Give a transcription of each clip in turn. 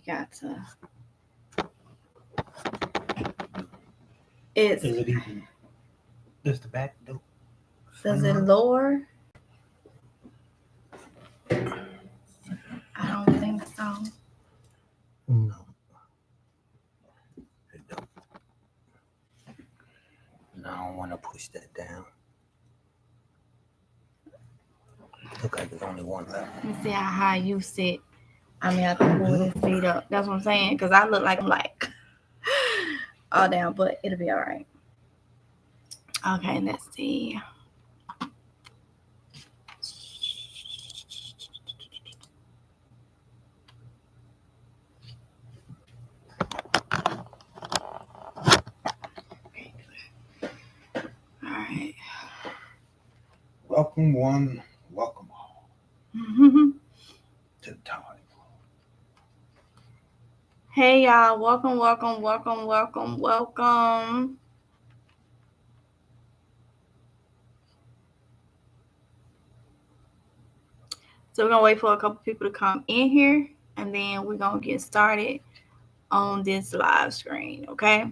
got to. Is it even? Does the back do? Does it lower? I don't think so. No. It don't. No, I don't want to push that down. Look like there's only one left. Let me see how high you sit. I mean, I have to pull this seat up. That's what I'm saying. Because I look like I'm like all down, but it'll be all right. Okay, let's see. All right. Welcome one, welcome all to the time. Hey y'all, welcome, welcome, welcome, welcome, welcome. So we're gonna wait for a couple people to come in here, and then we're gonna get started on this live screen, okay?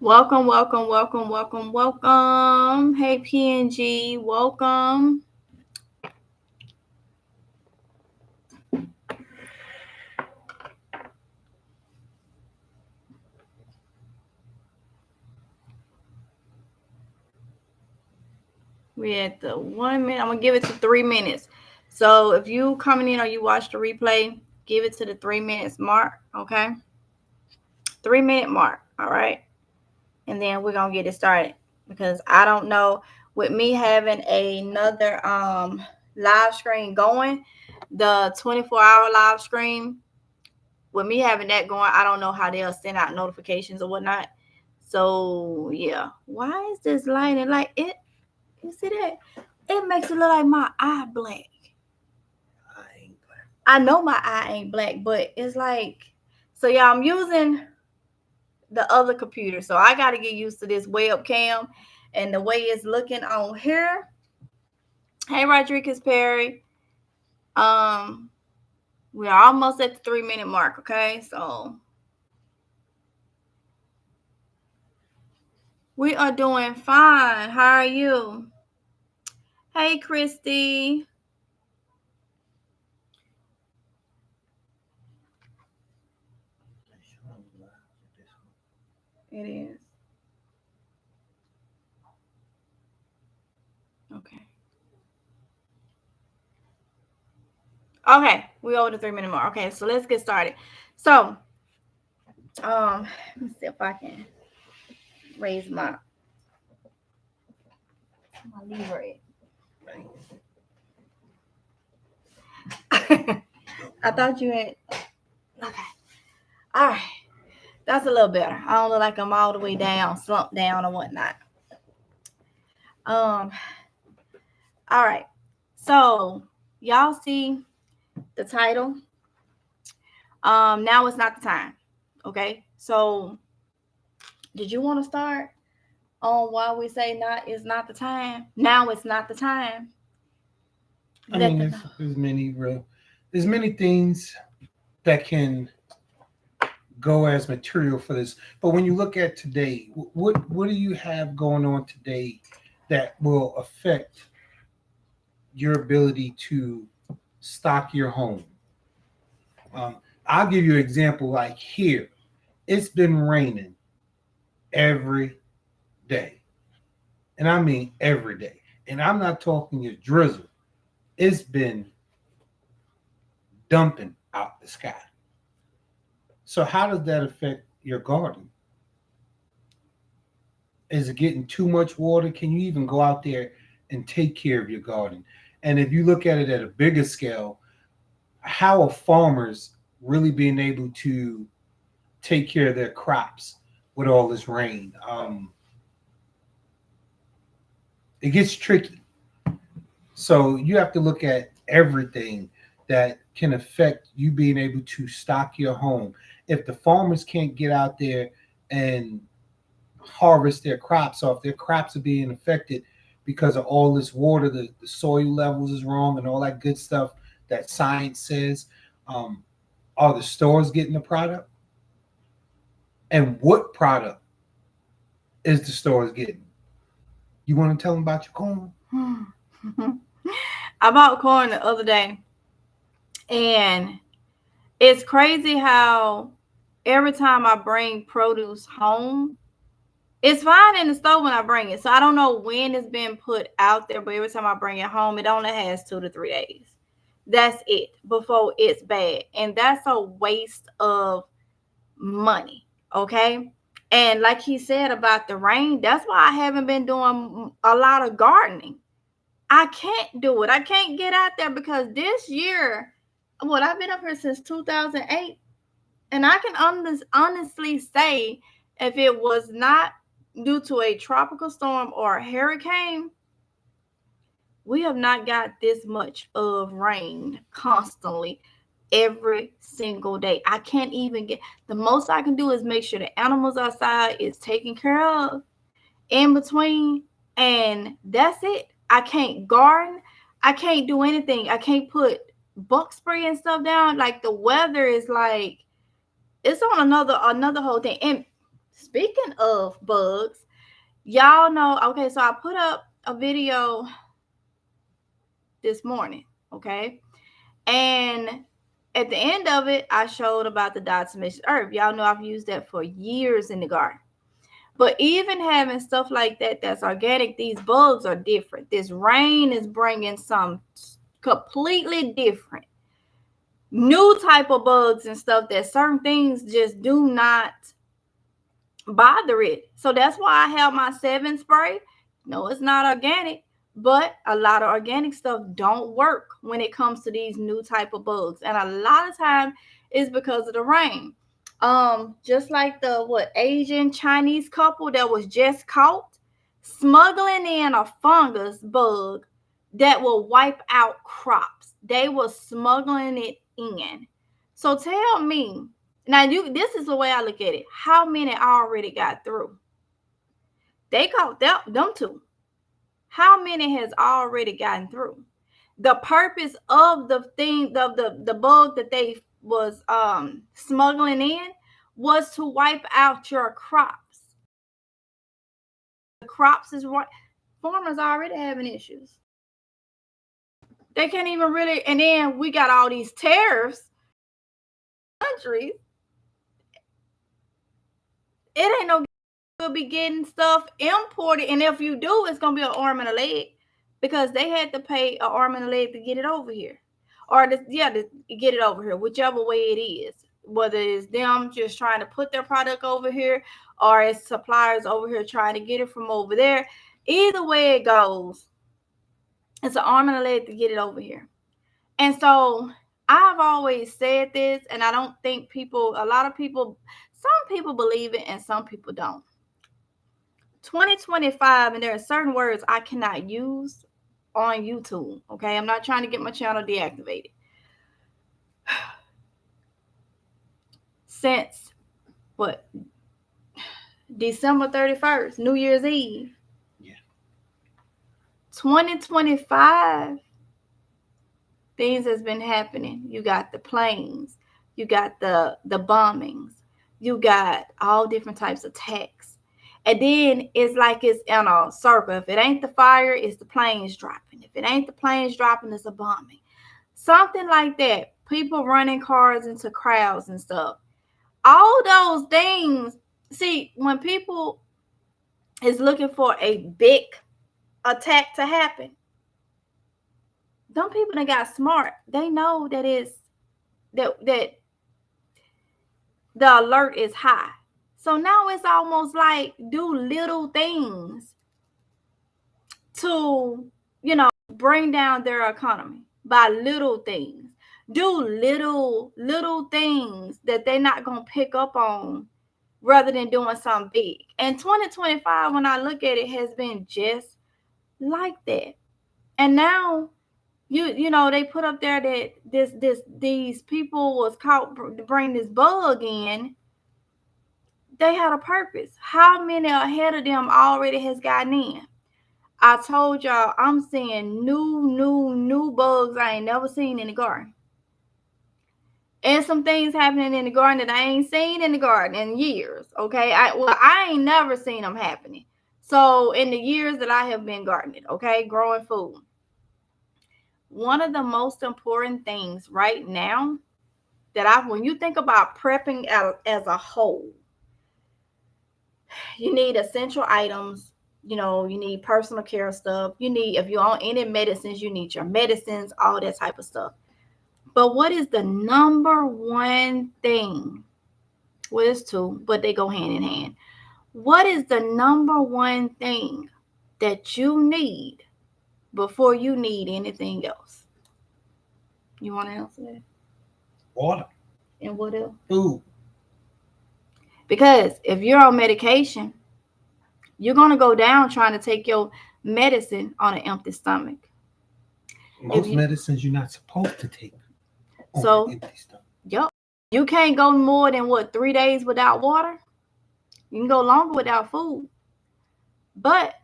Welcome, welcome, welcome, welcome, welcome. Hey PNG, welcome. We're at the 1 minute. I'm gonna give it to 3 minutes. So if you coming in or you watch the replay, give it to the 3 minutes mark, okay? 3 minute mark, all right? And then we're gonna get it started, because I don't know, with me having another live screen going, the 24-hour live screen, with me having that going, I don't know how they'll send out notifications or whatnot. So yeah, why is this lighting like it? You see that? It makes it look like my eye black. I ain't black. I know my eye ain't black, but it's like, so yeah, I'm using the other computer, so I got to get used to this webcam and the way it's looking on here. Hey Rodriguez Perry, we are almost at the 3 minute mark, okay? So we are doing fine. How are you? Hey Christy. It is. Okay. Okay, we over the 3 minute mark. Okay, so let's get started. So, let me see if I can raise my lever. I thought you had. Okay. All right. That's a little better. I don't look like I'm all the way down, slumped down, or whatnot. All right. So y'all see the title. Now it's not the time. Okay. So did you want to start on why we say it's not the time? Now it's not the time. I mean, there's many things that can go as material for this. But when you look at today, what do you have going on today that will affect your ability to stock your home? I'll give you an example. Like here, it's been raining every day, and I mean every day. And I'm not talking a drizzle. It's been dumping out the sky. So how does that affect your garden? Is it getting too much water? Can you even go out there and take care of your garden? And if you look at it at a bigger scale, how are farmers really being able to take care of their crops with all this rain? It gets tricky. So you have to look at everything that can affect you being able to stock your home. If the farmers can't get out there and harvest their crops off, their crops are being affected because of all this water, the soil levels is wrong and all that good stuff that science says. Um, are the stores getting the product? And what product is the stores getting? You want to tell them about your corn? I bought corn the other day, and it's crazy how every time I bring produce home, it's fine in the store when I bring it. So I don't know when it's been put out there, but every time I bring it home, it only has 2 to 3 days. That's it before it's bad. And that's a waste of money. Okay. And like he said about the rain, that's why I haven't been doing a lot of gardening. I can't do it. I can't get out there because this year, what I've been up here since 2008, and I can honestly say if it was not due to a tropical storm or a hurricane, we have not got this much of rain constantly every single day. I can't even get, the most I can do is make sure the animals outside is taken care of in between, and that's it. I can't garden. I can't do anything. I can't put bug spray and stuff down. Like the weather is like, it's on another whole thing. And speaking of bugs, y'all know, okay, so I put up a video this morning, okay? And at the end of it, I showed about the diatomaceous earth. Y'all know I've used that for years in the garden. But even having stuff like that that's organic, these bugs are different. This rain is bringing some completely different, new type of bugs and stuff that certain things just do not bother it. So that's why I have my 7 spray. No, it's not organic, but a lot of organic stuff don't work when it comes to these new type of bugs. And a lot of time it's because of the rain. Just like the Asian Chinese couple that was just caught smuggling in a fungus bug that will wipe out crops. They were smuggling it in. So tell me, now this is the way I look at it. How many already got through? They caught them two. How many has already gotten through? The purpose of the thing, the bug that they was smuggling in was to wipe out your crops. The crops is what farmers already having issues. They can't even really, and then we got all these tariffs countries. It ain't no good be getting stuff imported, and if you do, it's gonna be an arm and a leg because they had to pay an arm and a leg to get it over here, or to get it over here, whichever way it is. Whether it's them just trying to put their product over here, or it's suppliers over here trying to get it from over there. Either way it goes, it's an arm and a leg to get it over here. And so I've always said this, and I don't think a lot of people, some people believe it and some people don't. 2025, and there are certain words I cannot use on YouTube. Okay, I'm not trying to get my channel deactivated. Since December 31st, New Year's Eve. Yeah. 2025, things has been happening. You got the planes, you got the bombings, you got all different types of attacks. And then it's like it's in a circle. If it ain't the fire, it's the planes dropping. If it ain't the planes dropping, it's a bombing. Something like that. People running cars into crowds and stuff. All those things. See, when people is looking for a big attack to happen, them people that got smart, they know that that the alert is high. So now it's almost like do little things to, bring down their economy by little things. Do little things that they're not going to pick up on rather than doing something big. And 2025, when I look at it, has been just like that. And now, You know they put up there that these people was caught to bring this bug in. They had a purpose. How many ahead of them already has gotten in? I told y'all I'm seeing new bugs I ain't never seen in the garden. And some things happening in the garden that I ain't seen in the garden in years. Okay. I ain't never seen them happening. So in the years that I have been gardening, okay, growing food. One of the most important things right now when you think about prepping as a whole, you need essential items. You know, you need personal care stuff. You need, if you're on any medicines, you need your medicines, all that type of stuff. But what is the number one thing? Well, it's two, but they go hand in hand. What is the number one thing that you need before you need anything else? You want to answer that? Water. And what else? Food. Because if you're on medication, you're going to go down trying to take your medicine on an empty stomach. Most medicines you're not supposed to take on an empty stomach. Yep. You can't go more than 3 days without water. You can go longer without food. But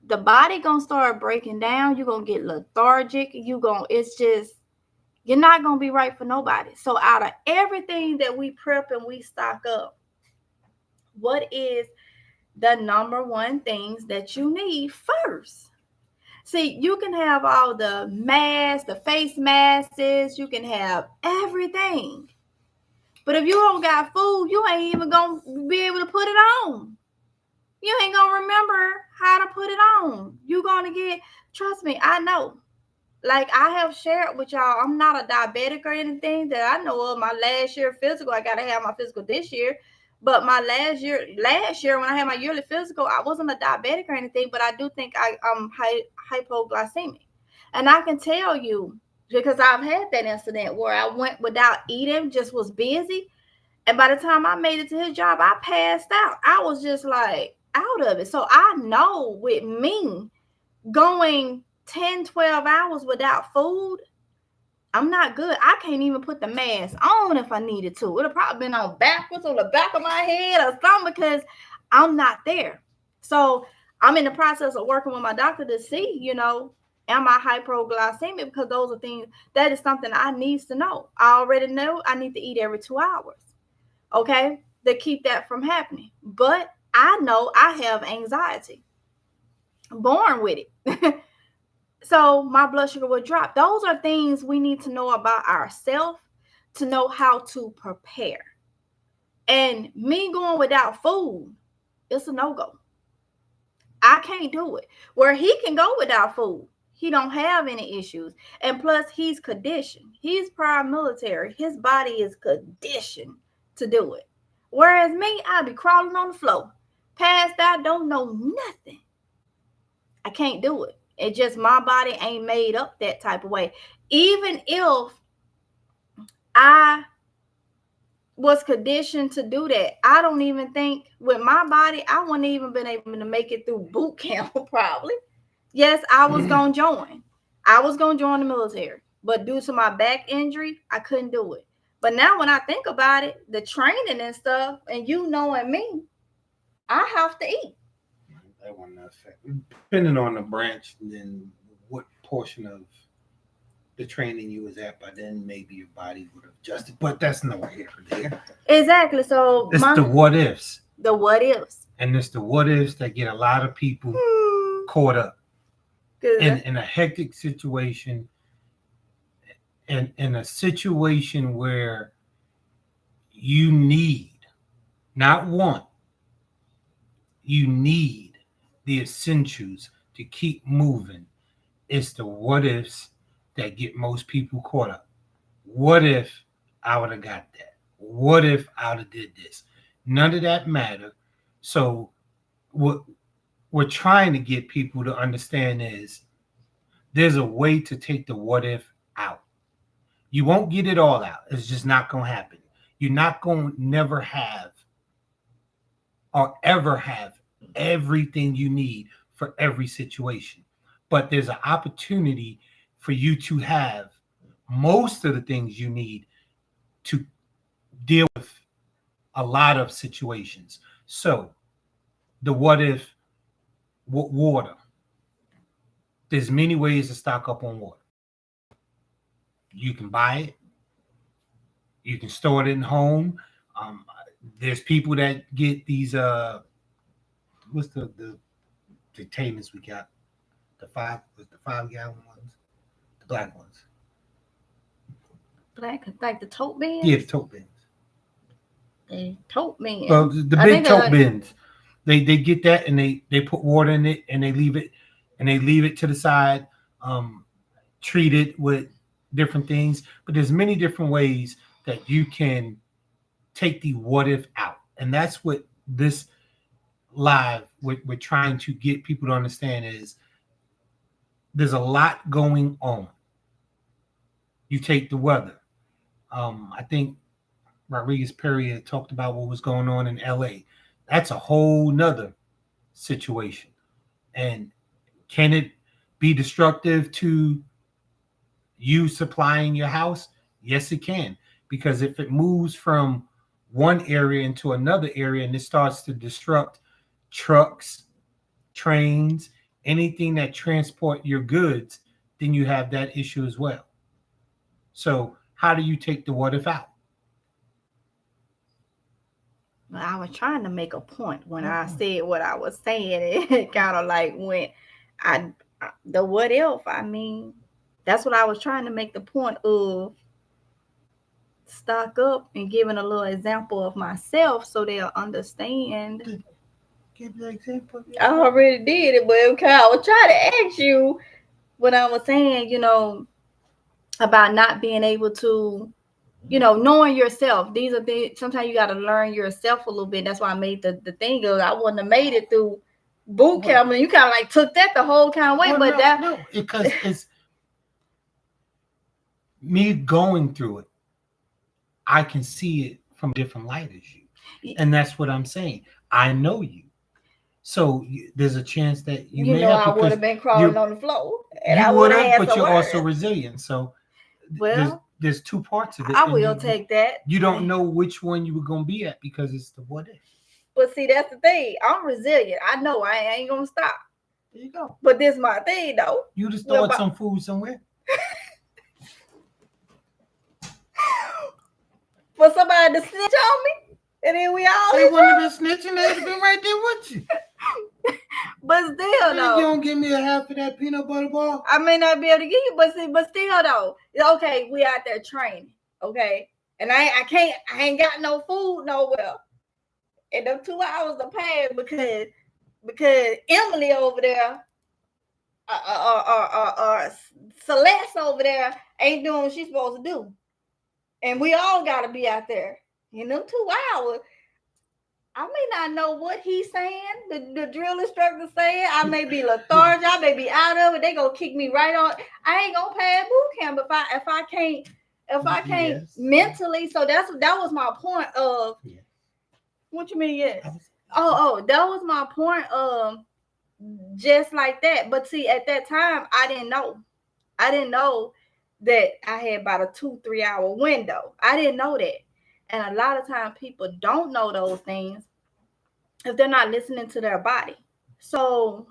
the body going to start breaking down. You're going to get lethargic. You're not going to be right for nobody. So out of everything that we prep and we stock up, what is the number one things that you need first? See, you can have all the masks, the face masks, you can have everything. But if you don't got food, you ain't even going to be able to put it on. You ain't going to remember how to put it on. You're going to trust me, I know. Like I have shared with y'all, I'm not a diabetic or anything that I know of. My last year physical, I got to have my physical this year. But my last year when I had my yearly physical, I wasn't a diabetic or anything, but I do think I'm hypoglycemic. And I can tell you, because I've had that incident where I went without eating, just was busy. And by the time I made it to his job, I passed out. I was just like out of it. So I know with me going 10, 12 hours without food, I'm not good. I can't even put the mask on if I needed to. It would have probably been on backwards on the back of my head or something because I'm not there. So I'm in the process of working with my doctor to see, am I hypoglycemic? Because those are things, that is something I need to know. I already know I need to eat every 2 hours, okay, to keep that from happening. But I know I have anxiety. Born with it. So my blood sugar will drop. Those are things we need to know about ourselves to know how to prepare. And me going without food, it's a no-go. I can't do it. Where he can go without food, he don't have any issues. And plus, he's conditioned. He's prior military. His body is conditioned to do it. Whereas me, I'd be crawling on the floor. Passed out, don't know nothing. I can't do it. It's just my body ain't made up that type of way. Even if I was conditioned to do that, I don't even think with my body, I wouldn't even been able to make it through boot camp probably. Yes, I was going to join. I was going to join the military. But due to my back injury, I couldn't do it. But now when I think about it, the training and stuff, and you knowing me, I have to eat. That one not fact. Depending on the branch, then what portion of the training you was at, by then maybe your body would have adjusted. But that's nowhere here or there. Exactly. So it's the what ifs. The what ifs. And it's the what ifs that get a lot of people caught up in a hectic situation, and in a situation where you need, not want, you need the essentials to keep moving. It's the what ifs that get most people caught up. What if I would have got that? What if I would have did this? None of that matter. So what we're trying to get people to understand is there's a way to take the what if out. You won't get it all out. It's just not going to happen. You're not going to never have or ever have everything you need for every situation. But there's an opportunity for you to have most of the things you need to deal with a lot of situations. So the what if water. There's many ways to stock up on water. You can buy it. You can store it in home. Um, there's people that get these what's the containers we got? The 5 gallon ones, the black ones. Black, like the tote bins. Yeah, the tote bins. The tote bins. Well, the big tote bins. They get that and they put water in it and they leave it to the side. Treat it with different things, but there's many different ways that you can take the what if out, and that's what this live we're trying to get people to understand is there's a lot going on. You take the weather. I think Rodriguez Perry talked about what was going on in LA. That's a whole nother situation. And can it be destructive to you supplying your house? Yes, it can. Because if it moves from one area into another area and it starts to disrupt trucks, trains, anything that transport your goods, then you have that issue as well. So how do you take the what if out? I was trying to make a point when I said what I was saying. It kind of like went, the what if, I mean, that's what I was trying to make the point of. Stock up and giving a little example of myself so they'll understand. Give the example. I already did it, but okay, I was trying to ask you what I was saying, about not being able to, knowing yourself. These are things, sometimes you got to learn yourself a little bit. That's why I made the thing of, I wouldn't have made it through boot camp. And you kind of like took that the whole kind of way. But no, because it's me going through it. I can see it from a different light as you. And that's what I'm saying. I know you. So there's a chance that you may have, I would have been crawling on the floor. And you I would have, but you're also resilient. So there's two parts of it. I will take that. You don't know which one you were going to be at because it's the what if. But see, that's the thing. I'm resilient. I know I ain't going to stop. There you go. But this is my thing, though. You just stored some food somewhere. For somebody to snitch on me, and then we all. They wouldn't have been snitching. They'd have been right there with you. But still, though, you don't give me a half of that peanut butter bar. I may not be able to give you, but still, though, okay, we out there training, okay, and I ain't got no food nowhere, and them 2 hours are passed because Emily over there, Celeste over there ain't doing what she's supposed to do. And we all got to be out there. In them 2 hours, I may not know what he's saying, the drill instructor saying. I may be lethargic. I may be out of it. They going to kick me right on. I ain't going to pass boot camp if I can't mentally. So that was my point of. Yes. What you mean, yes? That was my point of just like that. But see, at that time, I didn't know that I had about a 2-3 hour window. I didn't know that. And a lot of times people don't know those things if they're not listening to their body. So,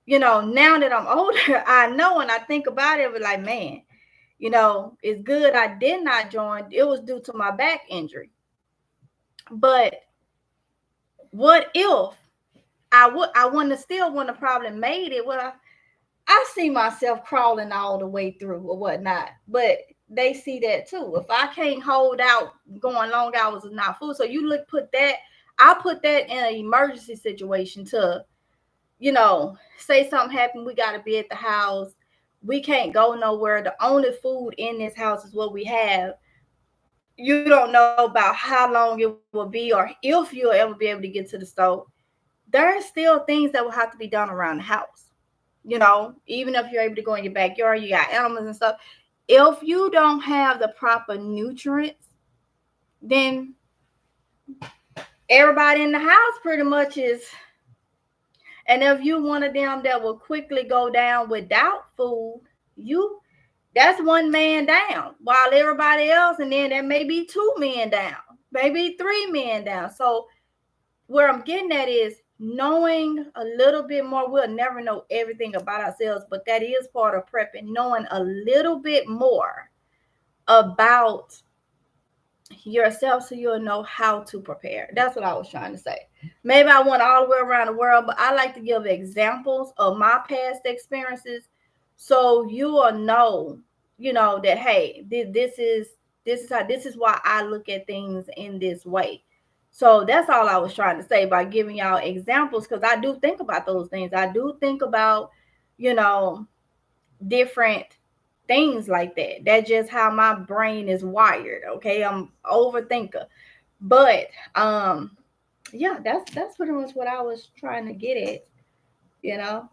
now that I'm older, I know, and I think about it, like, man, it's good I did not join. It was due to my back injury. But what if I wouldn't have probably made it? Well, I see myself crawling all the way through or whatnot, but they see that too. If I can't hold out going long hours with not food, so I put that in an emergency situation to, say something happened, we got to be at the house. We can't go nowhere. The only food in this house is what we have. You don't know about how long it will be or if you'll ever be able to get to the store. There are still things that will have to be done around the house. Even if you're able to go in your backyard, you got animals and stuff. If you don't have the proper nutrients, then everybody in the house pretty much is. And if you one of them that will quickly go down without food, that's one man down, while everybody else, and then there may be 2 men down, maybe 3 men down. So where I'm getting at is knowing a little bit more. We'll never know everything about ourselves, but that is part of prepping, knowing a little bit more about yourself so you'll know how to prepare. That's what I was trying to say. Maybe I went all the way around the world, but I like to give examples of my past experiences so you will know, that hey, this is why I look at things in this way. So that's all I was trying to say by giving y'all examples, because I do think about those things. I do think about, you know, different things like that. That's just how my brain is wired. Okay, I'm overthinker, but yeah, that's pretty much what I was trying to get at. You know.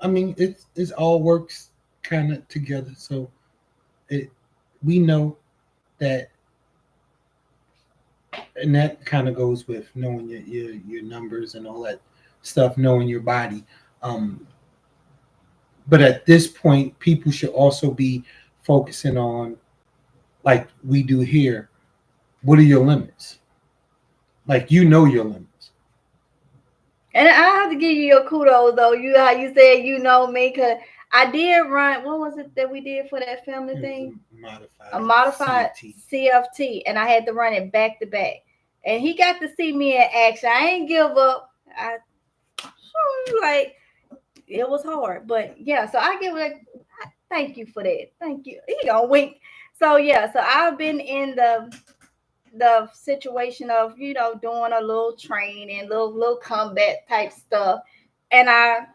I mean, it's all works kind of together. So it we know that, and that kind of goes with knowing your numbers and all that stuff, knowing your body. Um, but at this point, people should also be focusing on, like we do here, what are your limits? Like, your limits. And I have to give you your kudos though. You how you said me, cause I did run. What was it that we did for that family thing? A modified CFT, and I had to run it back to back. And he got to see me in action. I ain't give up. I like it was hard, but yeah. So I give it. Thank you for that. Thank you. He gonna wink. So yeah. So I've been in the situation of doing a little training, little combat type stuff, and I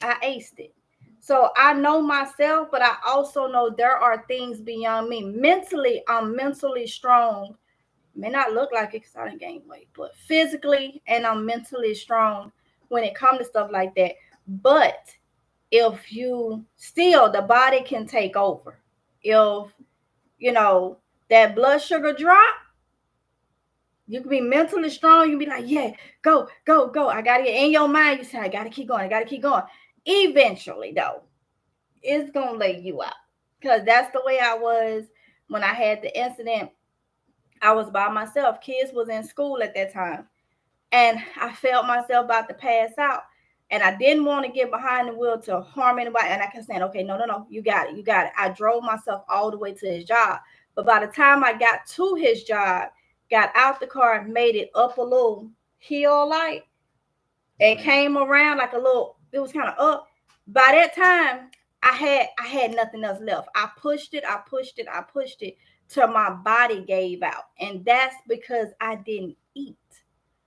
aced it. So I know myself, but I also know there are things beyond me. Mentally, I'm mentally strong. May not look like it because I didn't gain weight, but physically and I'm mentally strong when it comes to stuff like that. But if you still, the body can take over. If you know that blood sugar drop, you can be mentally strong. You can be like, yeah, go, go, go. I got to get in your mind. You say, I got to keep going. I got to keep going. Eventually, though, it's going to lay you out. Because that's the way I was when I had the incident. I was by myself. Kids was in school at that time. And I felt myself about to pass out. And I didn't want to get behind the wheel to harm anybody. And I kept saying, okay, no, no, no, you got it. You got it. I drove myself all the way to his job. But by the time I got to his job, got out the car and made it up a little hill light and came around like a little, it was kind of up. By that time, I had nothing else left. I pushed it till my body gave out. And that's because I didn't eat.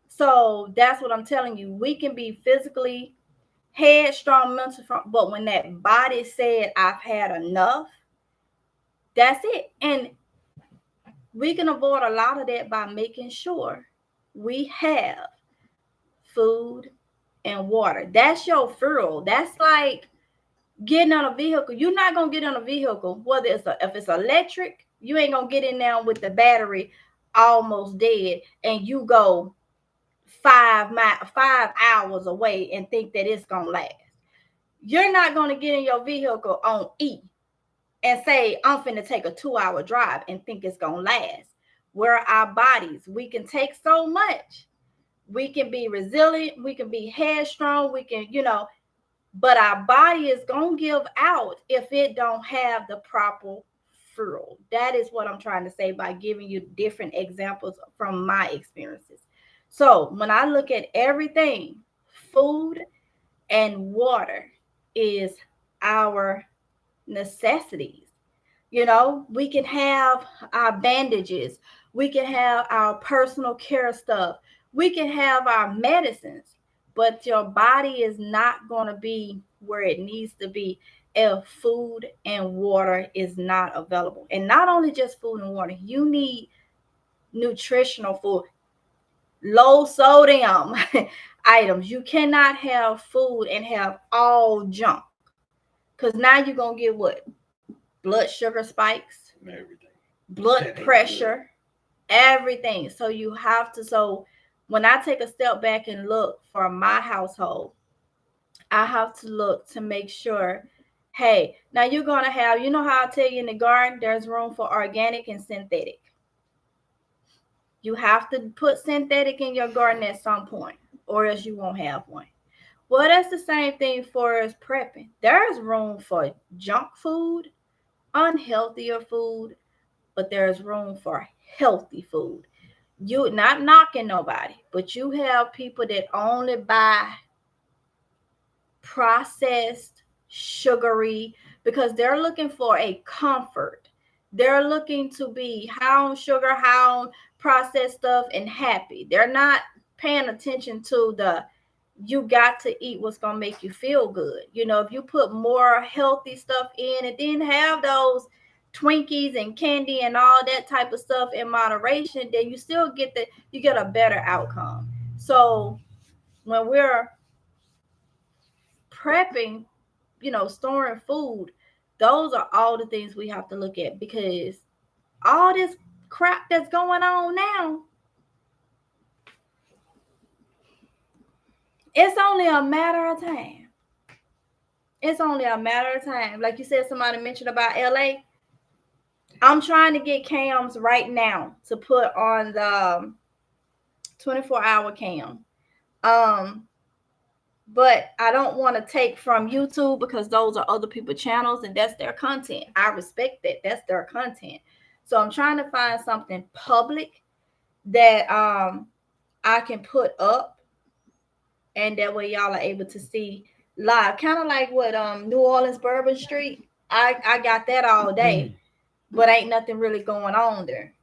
So that's what I'm telling you. We can be physically headstrong, mental, but when that body said, I've had enough, that's it. And we can avoid a lot of that by making sure we have food and water. That's your fuel. That's like getting on a vehicle. You're not gonna get on a vehicle, whether if it's electric, you ain't gonna get in there with the battery almost dead and you go 5 hours away and think that it's gonna last. You're not gonna get in your vehicle on E and say, I'm finna take a 2-hour drive and think it's gonna last. Where our bodies, we can take so much. We can be resilient, we can be headstrong, we can, but our body is gonna give out if it don't have the proper fuel. That is what I'm trying to say by giving you different examples from my experiences. So when I look at everything, food and water is our necessities. We can have our bandages, we can have our personal care stuff, we can have our medicines, but your body is not going to be where it needs to be if food and water is not available. And not only just food and water, you need nutritional food, low sodium items. You cannot have food and have all junk, because now you're going to get what? Blood sugar spikes, Everything. blood pressure, everything. So you have to, so when I take a step back and look for my household, I have to look to make sure, hey, now you're going to have, you know how I tell you in the garden, there's room for organic and synthetic. You have to put synthetic in your garden at some point, or else you won't have one. Well, that's the same thing for us prepping. There's room for junk food, unhealthier food, but there's room for healthy food. You not knocking nobody, but you have people that only buy processed, sugary, because they're looking for a comfort. They're looking to be high on sugar, high on processed stuff, and happy. They're not paying attention to the you got to eat what's gonna make you feel good. You know, if you put more healthy stuff in and then have those Twinkies and candy and all that type of stuff in moderation, then you still get you get a better outcome. So when we're prepping, storing food, those are all the things we have to look at, because all this crap that's going on now, it's only a matter of time. It's only a matter of time. Like you said, somebody mentioned about LA. I'm trying to get cams right now to put on the 24-hour cam. Um, but I don't want to take from YouTube, because those are other people's channels and that's their content. I respect that. That's their content. So I'm trying to find something public that I can put up, and that way y'all are able to see live. Kind of like what New Orleans Bourbon Street. I got that all day, but ain't nothing really going on there.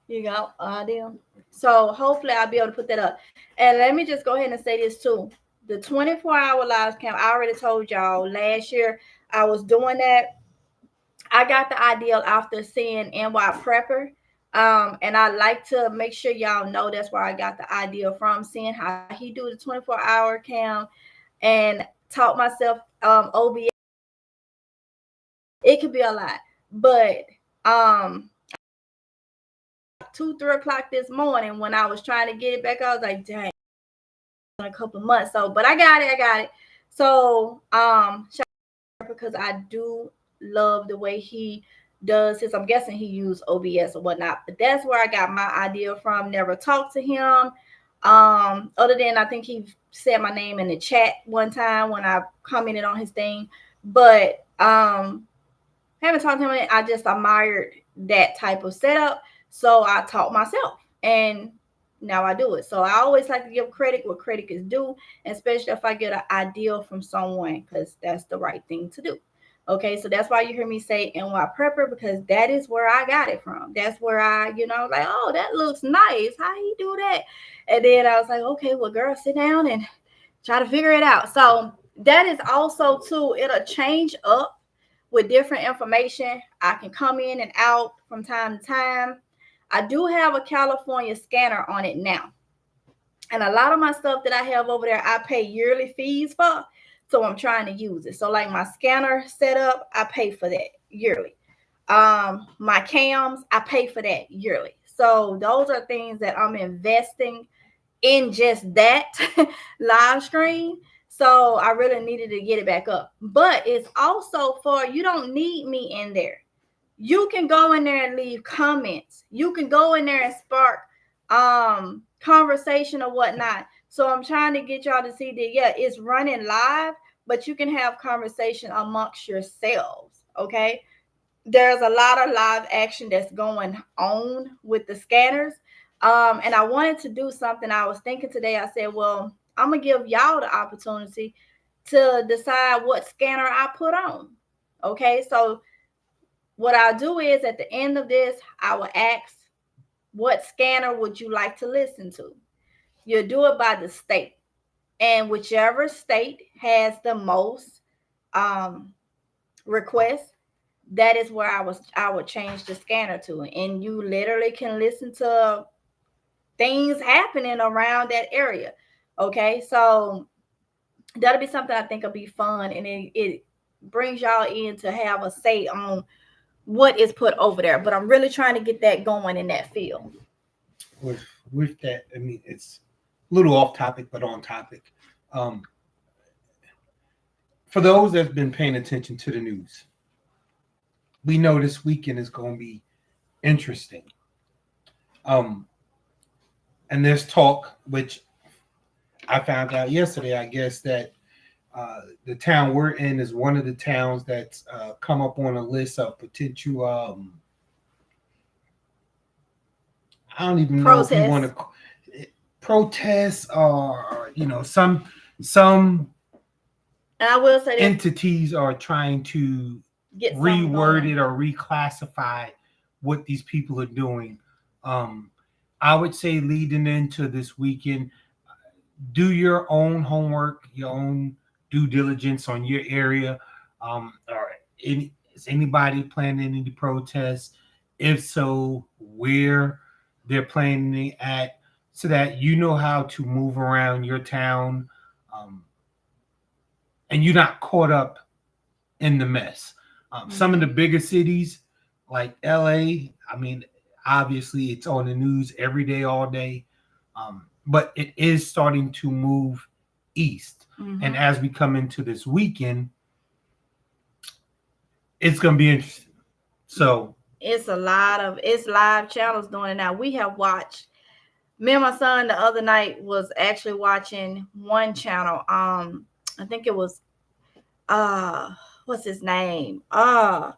You got audio. So hopefully I'll be able to put that up. And let me just go ahead and say this too. The 24-hour live cam, I already told y'all last year I was doing that. I got the idea after seeing NY Prepper. And I like to make sure y'all know that's where I got the idea from, seeing how he do the 24-hour cam, and taught myself OBS. It could be a lot. But 2-3 o'clock this morning when I was trying to get it back, I was like, dang, in a couple of months. So, but I got it. So, because I do love the way he does his. I'm guessing he used OBS or whatnot, but that's where I got my idea from. Never talked to him. Other than I think he said my name in the chat one time when I commented on his thing, but haven't talked to him. I just admired that type of setup. So I taught myself, and now I do it. So I always like to give credit where credit is due, especially if I get an idea from someone, because that's the right thing to do. Okay, so that's why you hear me say NY Prepper, because that is where I got it from. That's where I, like, oh, that looks nice. How you do that? And then I was like, okay, well, girl, sit down and try to figure it out. So that is also too, it'll change up with different information. I can come in and out from time to time. I do have a California scanner on it now. And a lot of my stuff that I have over there, I pay yearly fees for. So I'm trying to use it. So like my scanner setup, I pay for that yearly. My cams, I pay for that yearly. So those are things that I'm investing in, just that live stream. So I really needed to get it back up. But it's also for, you don't need me in there. You can go in there and leave comments. You can go in there and spark conversation or whatnot. So I'm trying to get y'all to see that, yeah, it's running live, but you can have conversation amongst yourselves. Okay. There's a lot of live action that's going on with the scanners. And I wanted to do something. I was thinking today, I said, well, I'm gonna give y'all the opportunity to decide what scanner I put on. Okay, so what I'll do is at the end of this, I will ask, what scanner would you like to listen to? You'll do it by the state. And whichever state has the most requests, that is where I would change the scanner to. And you literally can listen to things happening around that area. Okay, so that'll be something I think will be fun, and it brings y'all in to have a say on what is put over there. But I'm really trying to get that going in that field. With that, I mean, it's a little off topic, but on topic. For those that's been paying attention to the news, we know this weekend is going to be interesting. And there's talk, which I found out yesterday, I guess, that the town we're in is one of the towns that's come up on a list of potential. I don't even know if you want to protests or some. And I will say entities are trying to reword it or reclassify what these people are doing. I would say leading into this weekend, do your own homework, your own due diligence on your area. Is anybody planning any protests? If so, where they're planning at, so that you know how to move around your town, and you're not caught up in the mess. Some of the bigger cities like LA, I mean, obviously it's on the news every day, all day. But it is starting to move east. And as we come into this weekend, it's going to be interesting. So it's live channels doing it now. We have watched, me and my son the other night was actually watching one channel. I think it was, what's his name? Daggone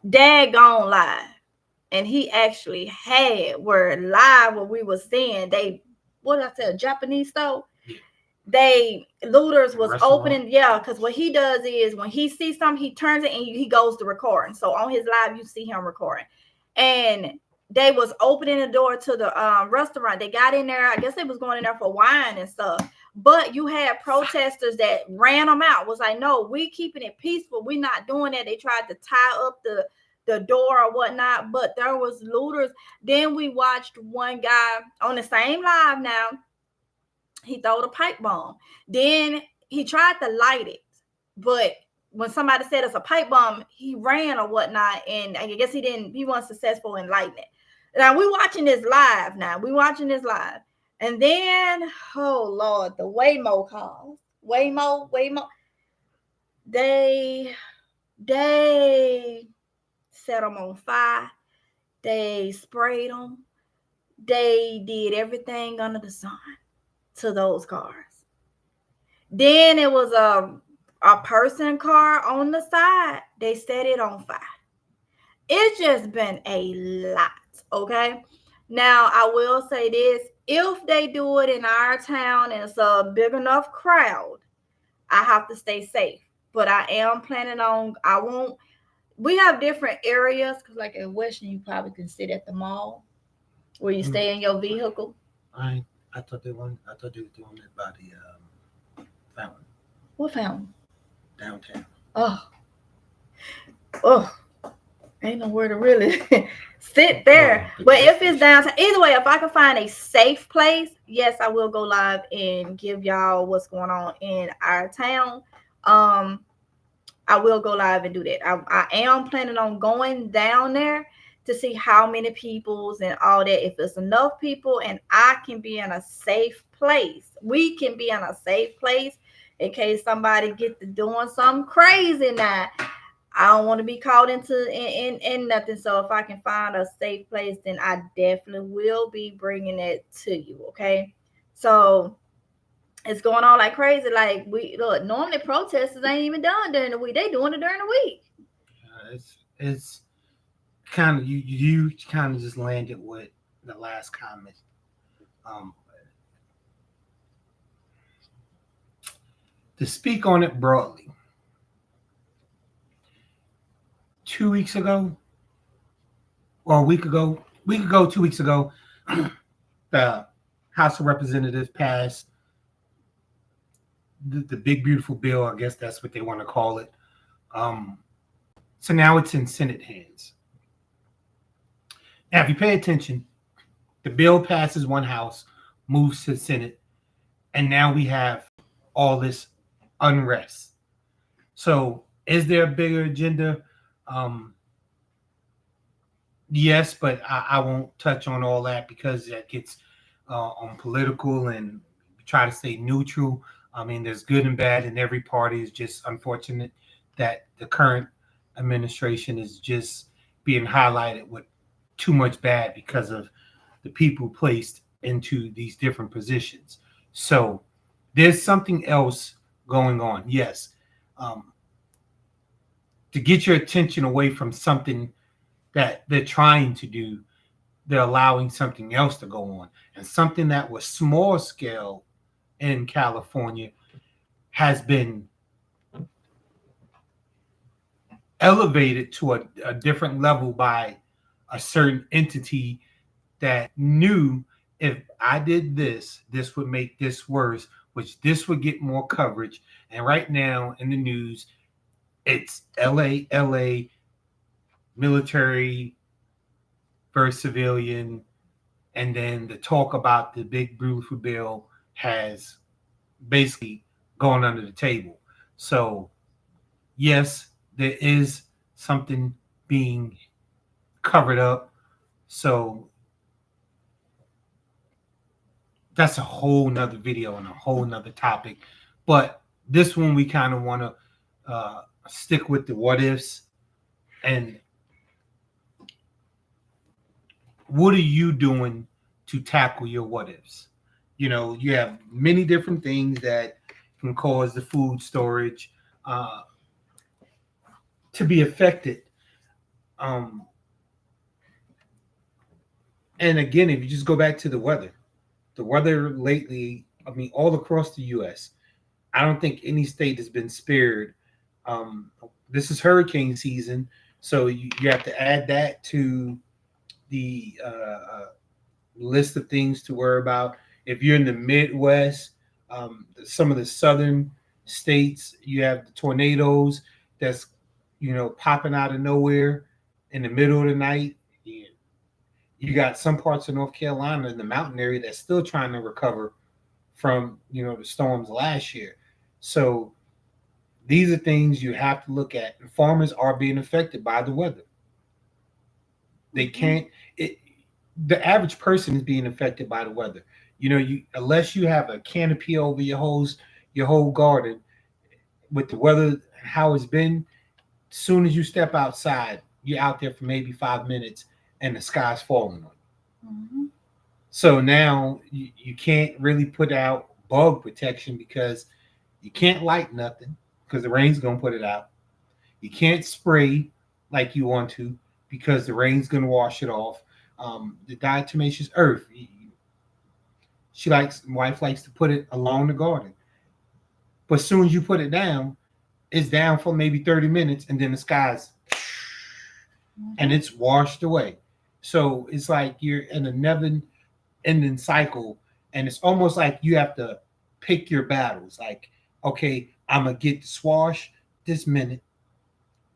Live. And he actually had where live what we was seeing. What did I say, a Japanese store? Looters was opening, because what he does is when he sees something, he turns it and he goes to recording. So on his live, you see him recording. And they was opening the door to the restaurant. They got in there. I guess they was going in there for wine and stuff. But you had protesters that ran them out. Was like, no, we keeping it peaceful. We not doing that. They tried to tie up the door or whatnot, but there was looters. Then we watched one guy on the same live now. He threw a pipe bomb. Then he tried to light it, but when somebody said it's a pipe bomb, he ran or whatnot, and I guess he wasn't successful in lighting it. Now we watching this live. And then, oh Lord, the Waymo calls. Waymo. They set them on fire. They sprayed them. They did everything under the sun to those cars. Then it was a person car on the side. They set it on fire. It's just been a lot, okay? Now, I will say this. If they do it in our town and it's a big enough crowd, I have to stay safe. But I am planning on, we have different areas, because like in Western, you probably can sit at the mall where you stay in your vehicle. I thought they were doing it by the fountain. What fountain? Downtown. Ain't nowhere to really sit there. But if it's downtown, either way, if I can find a safe place, yes, I will go live and give y'all what's going on in our town. I will go live and do that. I am planning on going down there to see how many peoples and all that. If it's enough people and I can be in a safe place, we can be in a safe place in case somebody gets to doing something crazy now. I don't want to be caught into in nothing. So if I can find a safe place, then I definitely will be bringing it to you. Okay. So it's going on like crazy. Like normally protesters ain't even done during the week. They doing it during the week. It's kind of you kind of just landed with the last comment. To speak on it broadly, 2 weeks ago, or a week ago, 2 weeks ago, the House of Representatives passed the big beautiful bill. I guess that's what they want to call it. So now it's in Senate hands. Now, if you pay attention, the bill passes one house, moves to the Senate, and now we have all this unrest. So is there a bigger agenda? Yes, but I won't touch on all that because that gets on political and try to stay neutral. I mean, there's good and bad in every party. It's just unfortunate that the current administration is just being highlighted with too much bad because of the people placed into these different positions. So there's something else going on. Yes, um, to get your attention away from something that they're trying to do, they're allowing something else to go on, and something that was small scale in California has been elevated to a different level by a certain entity that knew if I did this, this would make this worse, which this would get more coverage. And right now in the news, it's LA military versus civilian, and then the talk about the big beautiful bill has basically gone under the table. So yes, there is something being covered up. So that's a whole nother video and a whole nother topic. But this one we kind of want to stick with the what ifs and what are you doing to tackle your what ifs? You know, you have many different things that can cause the food storage uh, to be affected. Um, and again, if you just go back to the weather lately, I mean, all across the U.S., I don't think any state has been spared. This is hurricane season, so you have to add that to the list of things to worry about. If you're in the Midwest, some of the southern states, you have the tornadoes that's popping out of nowhere in the middle of the night. You got some parts of North Carolina in the mountain area that's still trying to recover from the storms last year. So these are things you have to look at. And farmers are being affected by the weather. They can't. The average person is being affected by the weather. You unless you have a canopy over your whole garden with the weather how it's been. As soon as you step outside, you're out there for maybe 5 minutes, and the sky's falling on you. Mm-hmm. So now you can't really put out bug protection because you can't light nothing because the rain's gonna put it out. You can't spray like you want to because the rain's gonna wash it off. The diatomaceous earth, wife likes to put it along the garden, but as soon as you put it down, it's down for maybe 30 minutes, and then the sky's and it's washed away. So it's like you're in a never ending cycle, and it's almost like you have to pick your battles. Like, okay, I'm gonna get the swash this minute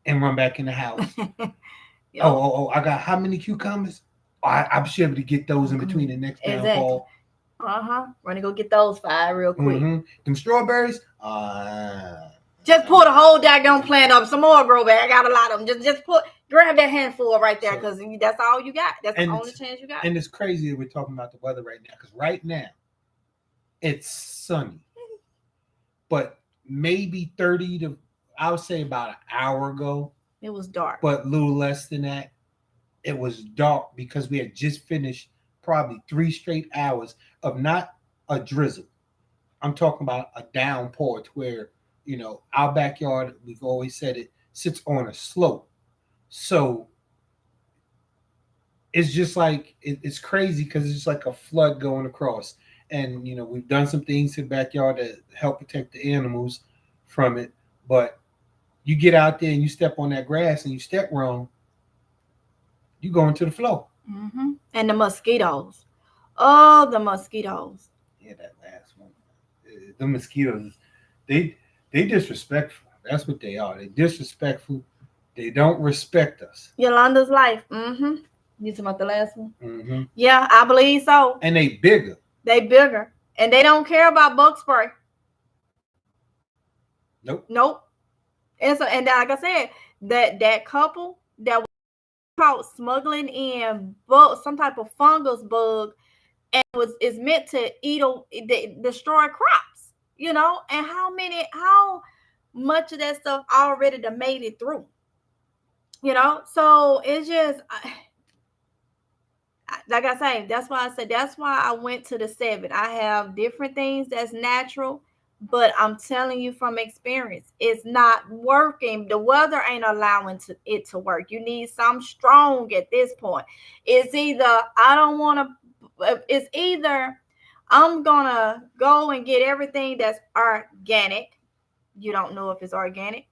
and run back in the house. Yep. I got how many cucumbers? I should be able to get those in between the next downfall. We're gonna go get those 5 real quick. Them strawberries. Just pull the whole daggone plant up. Some more grow back. I got a lot of them. Just grab that handful right there because that's all you got. That's the only chance you got. And it's crazy that we're talking about the weather right now because right now it's sunny, but maybe 30 to I would say about an hour ago it was dark, but a little less than that. It was dark because we had just finished probably 3 straight hours of not a drizzle. I'm talking about a downpour to where our backyard, we've always said it, sits on a slope. So it's just like, it's crazy because it's just like a flood going across. And, we've done some things to the backyard to help protect the animals from it. But you get out there and you step on that grass and you step wrong, you go into the flow. Mm-hmm. And the mosquitoes. Oh, the mosquitoes. Yeah, that last one. The mosquitoes, they disrespectful. That's what they are. They disrespectful. They don't respect us. Yolanda's life. Mm-hmm. You talking about the last one? Mm-hmm. Yeah, I believe so. And they bigger. And they don't care about bug spray. Nope. And like I said, that couple that was caught smuggling in some type of fungus bug, and is meant to destroy crops. you know, and how much of that stuff already done made it through, you know. So it's just like I say, that's why I said that's why I went to the 7. I have different things that's natural, but I'm telling you from experience, it's not working. The weather ain't allowing it to work. You need some strong at this point. It's either I don't want to. It's either I'm gonna go and get everything that's organic. You don't know if it's organic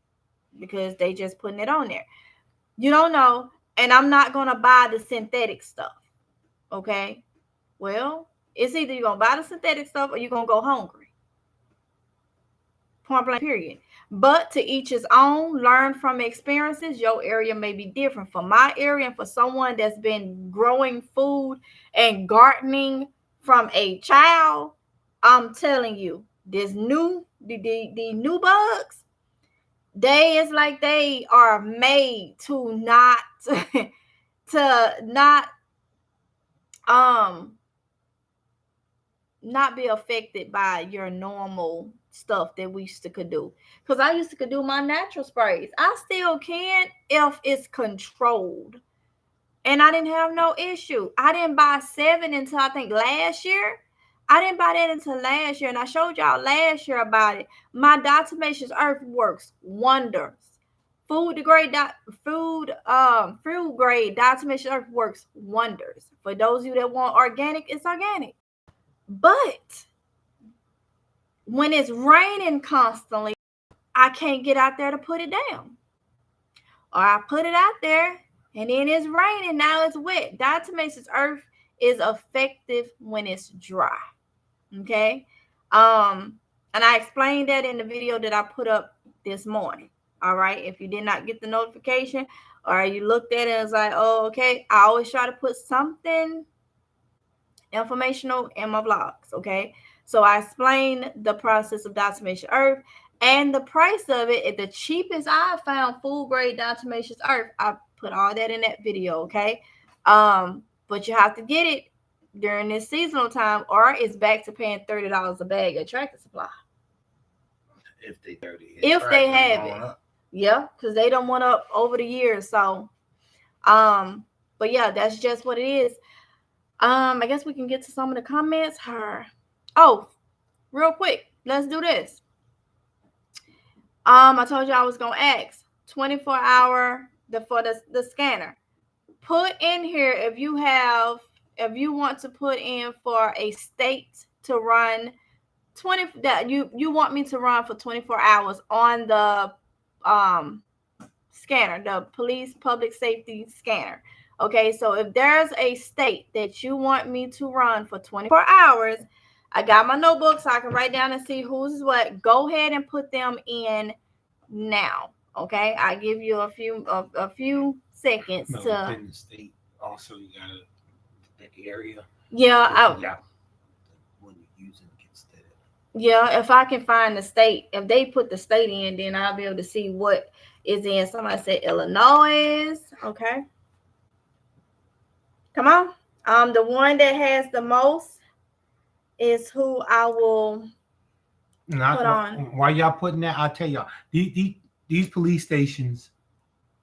because they just putting it on there. You don't know, and I'm not gonna buy the synthetic stuff. Okay. Well, it's either you're gonna buy the synthetic stuff or you're gonna go hungry. Point blank, period. But to each his own, learn from experiences. Your area may be different. For my area and for someone that's been growing food and gardening from a child, I'm telling you, this new the new bugs, they is like they are made to not to um not be affected by your normal stuff that we used to could do. Because I used to could do my natural sprays. I still can if it's controlled. And I didn't have no issue. I didn't buy 7 until I think last year. I didn't buy that until last year. And I showed y'all last year about it. My diatomaceous earth works wonders. Food grade food grade diatomaceous earth works wonders. For those of you that want organic, it's organic. But when it's raining constantly, I can't get out there to put it down. Or I put it out there and then it's raining. Now it's wet. Diatomaceous earth is effective when it's dry. Okay. And I explained that in the video that I put up this morning. All right. If you did not get the notification or you looked at it and was like, oh, okay. I always try to put something informational in my vlogs. Okay. So I explained the process of diatomaceous earth and the price of it. At the cheapest I found food grade diatomaceous earth. I put all that in that video. Okay. But you have to get it during this seasonal time, or it's back to paying $30 a bag at Tractor Supply. If they 30, if they have it, yeah, because they don't want up over the years. So, but yeah, that's just what it is. I guess we can get to some of the comments. Oh, real quick, let's do this. I told you I was gonna ask 24-hour for the scanner. Put in here if you want to put in for a state to run 20 that you want me to run for 24 hours on the scanner, the police public safety scanner. Okay, so if there's a state that you want me to run for 24 hours, I got my notebook so I can write down and see who's what. Go ahead and put them in now. Okay, I give you a few seconds to. Within the state, also you gotta the area. Yeah, when you're using instead. Yeah, if I can find the state, if they put the state in, then I'll be able to see what is in. Somebody said Illinois. Okay. Come on. The one that has the most is who I will put on. While y'all putting that, I'll tell y'all these police stations,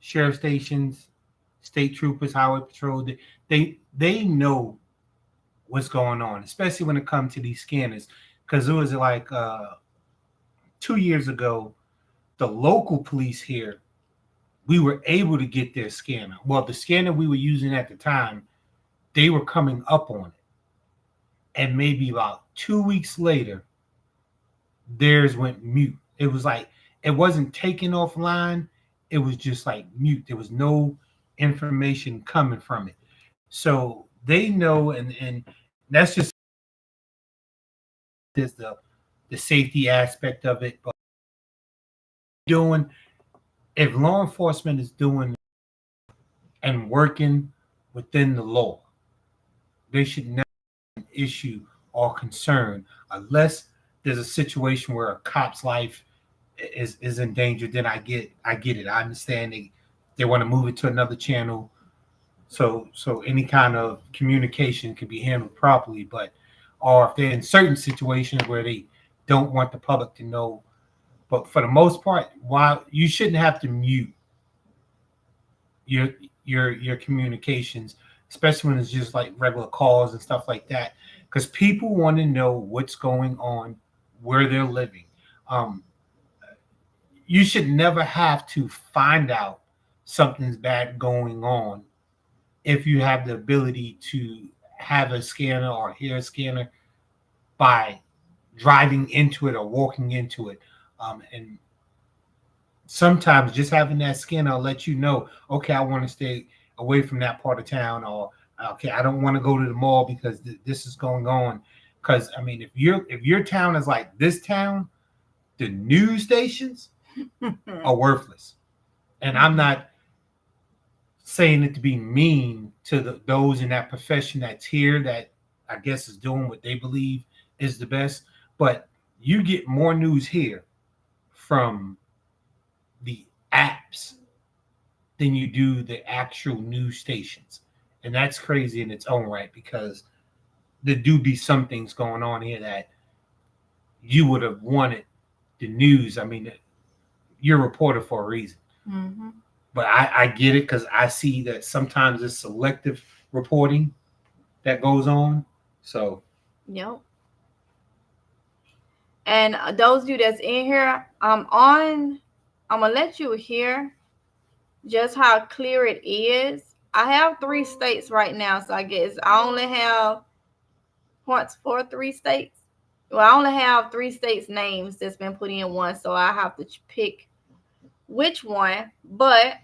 sheriff stations, state troopers, highway patrol, they know what's going on, especially when it comes to these scanners. Because it was like 2 years ago, the local police here, we were able to get their scanner. Well, the scanner we were using at the time, they were coming up on it. And maybe about 2 weeks later, theirs went mute. It was like, it wasn't taken offline. It was just like mute. There was no information coming from it. So they know, and that's just there's the safety aspect of it. But if law enforcement is doing and working within the law, they should never have an issue or concern unless there's a situation where a cop's life is in danger. Then I get it. I understand they want to move it to another channel, so any kind of communication can be handled properly. But or if they're in certain situations where they don't want the public to know. But for the most part, while you shouldn't have to mute your your communications, especially when it's just like regular calls and stuff like that, because people want to know what's going on where they're living. Um, you should never have to find out something's bad going on if you have the ability to have a scanner or hear a scanner by driving into it or walking into it. And sometimes just having that scanner will let you know, okay, I want to stay away from that part of town, or okay, I don't want to go to the mall because this is going on. Because I mean, if your town is like this town, the news stations are worthless. And I'm not saying it to be mean to those in that profession that's here that I guess is doing what they believe is the best. But you get more news here from the apps than you do the actual news stations. And that's crazy in its own right because there do be some things going on here that you would have wanted the news. I mean, you're a reporter for a reason. Mm-hmm. But I get it because I see that sometimes it's selective reporting that goes on. So, Yep. And those of you that's in here, I'm gonna let you hear just how clear it is. I have 3 states right now, so I guess I only have points for 3 states. Well, I only have 3 states names that's been put in one, so I have to pick which one. But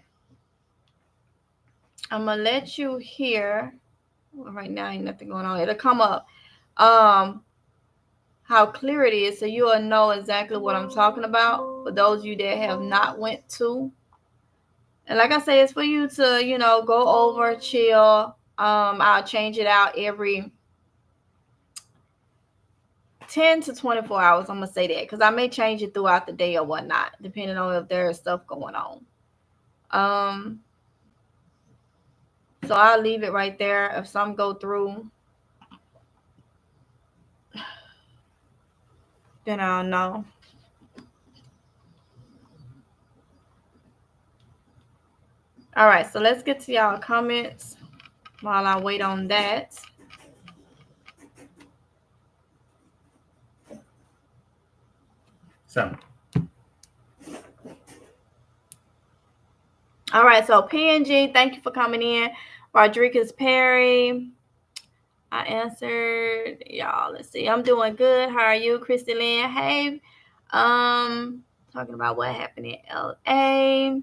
I'm gonna let you hear. Well, right now ain't nothing going on. It'll come up. How clear it is, so you'll know exactly what I'm talking about. For those of you that have not went to, and like I say, it's for you to go over, chill. I'll change it out every 10 to 24 hours. I'm gonna say that because I may change it throughout the day or whatnot, depending on if there's stuff going on. Um, so I'll leave it right there. If some go through, then I'll know. All right, so let's get to y'all comments while I wait on that. so All right, so PNG, thank you for coming in. Rodriguez Perry, I answered y'all. Let's see, I'm doing good. How are you, Christy Lynn? Hey, talking about what happened in LA.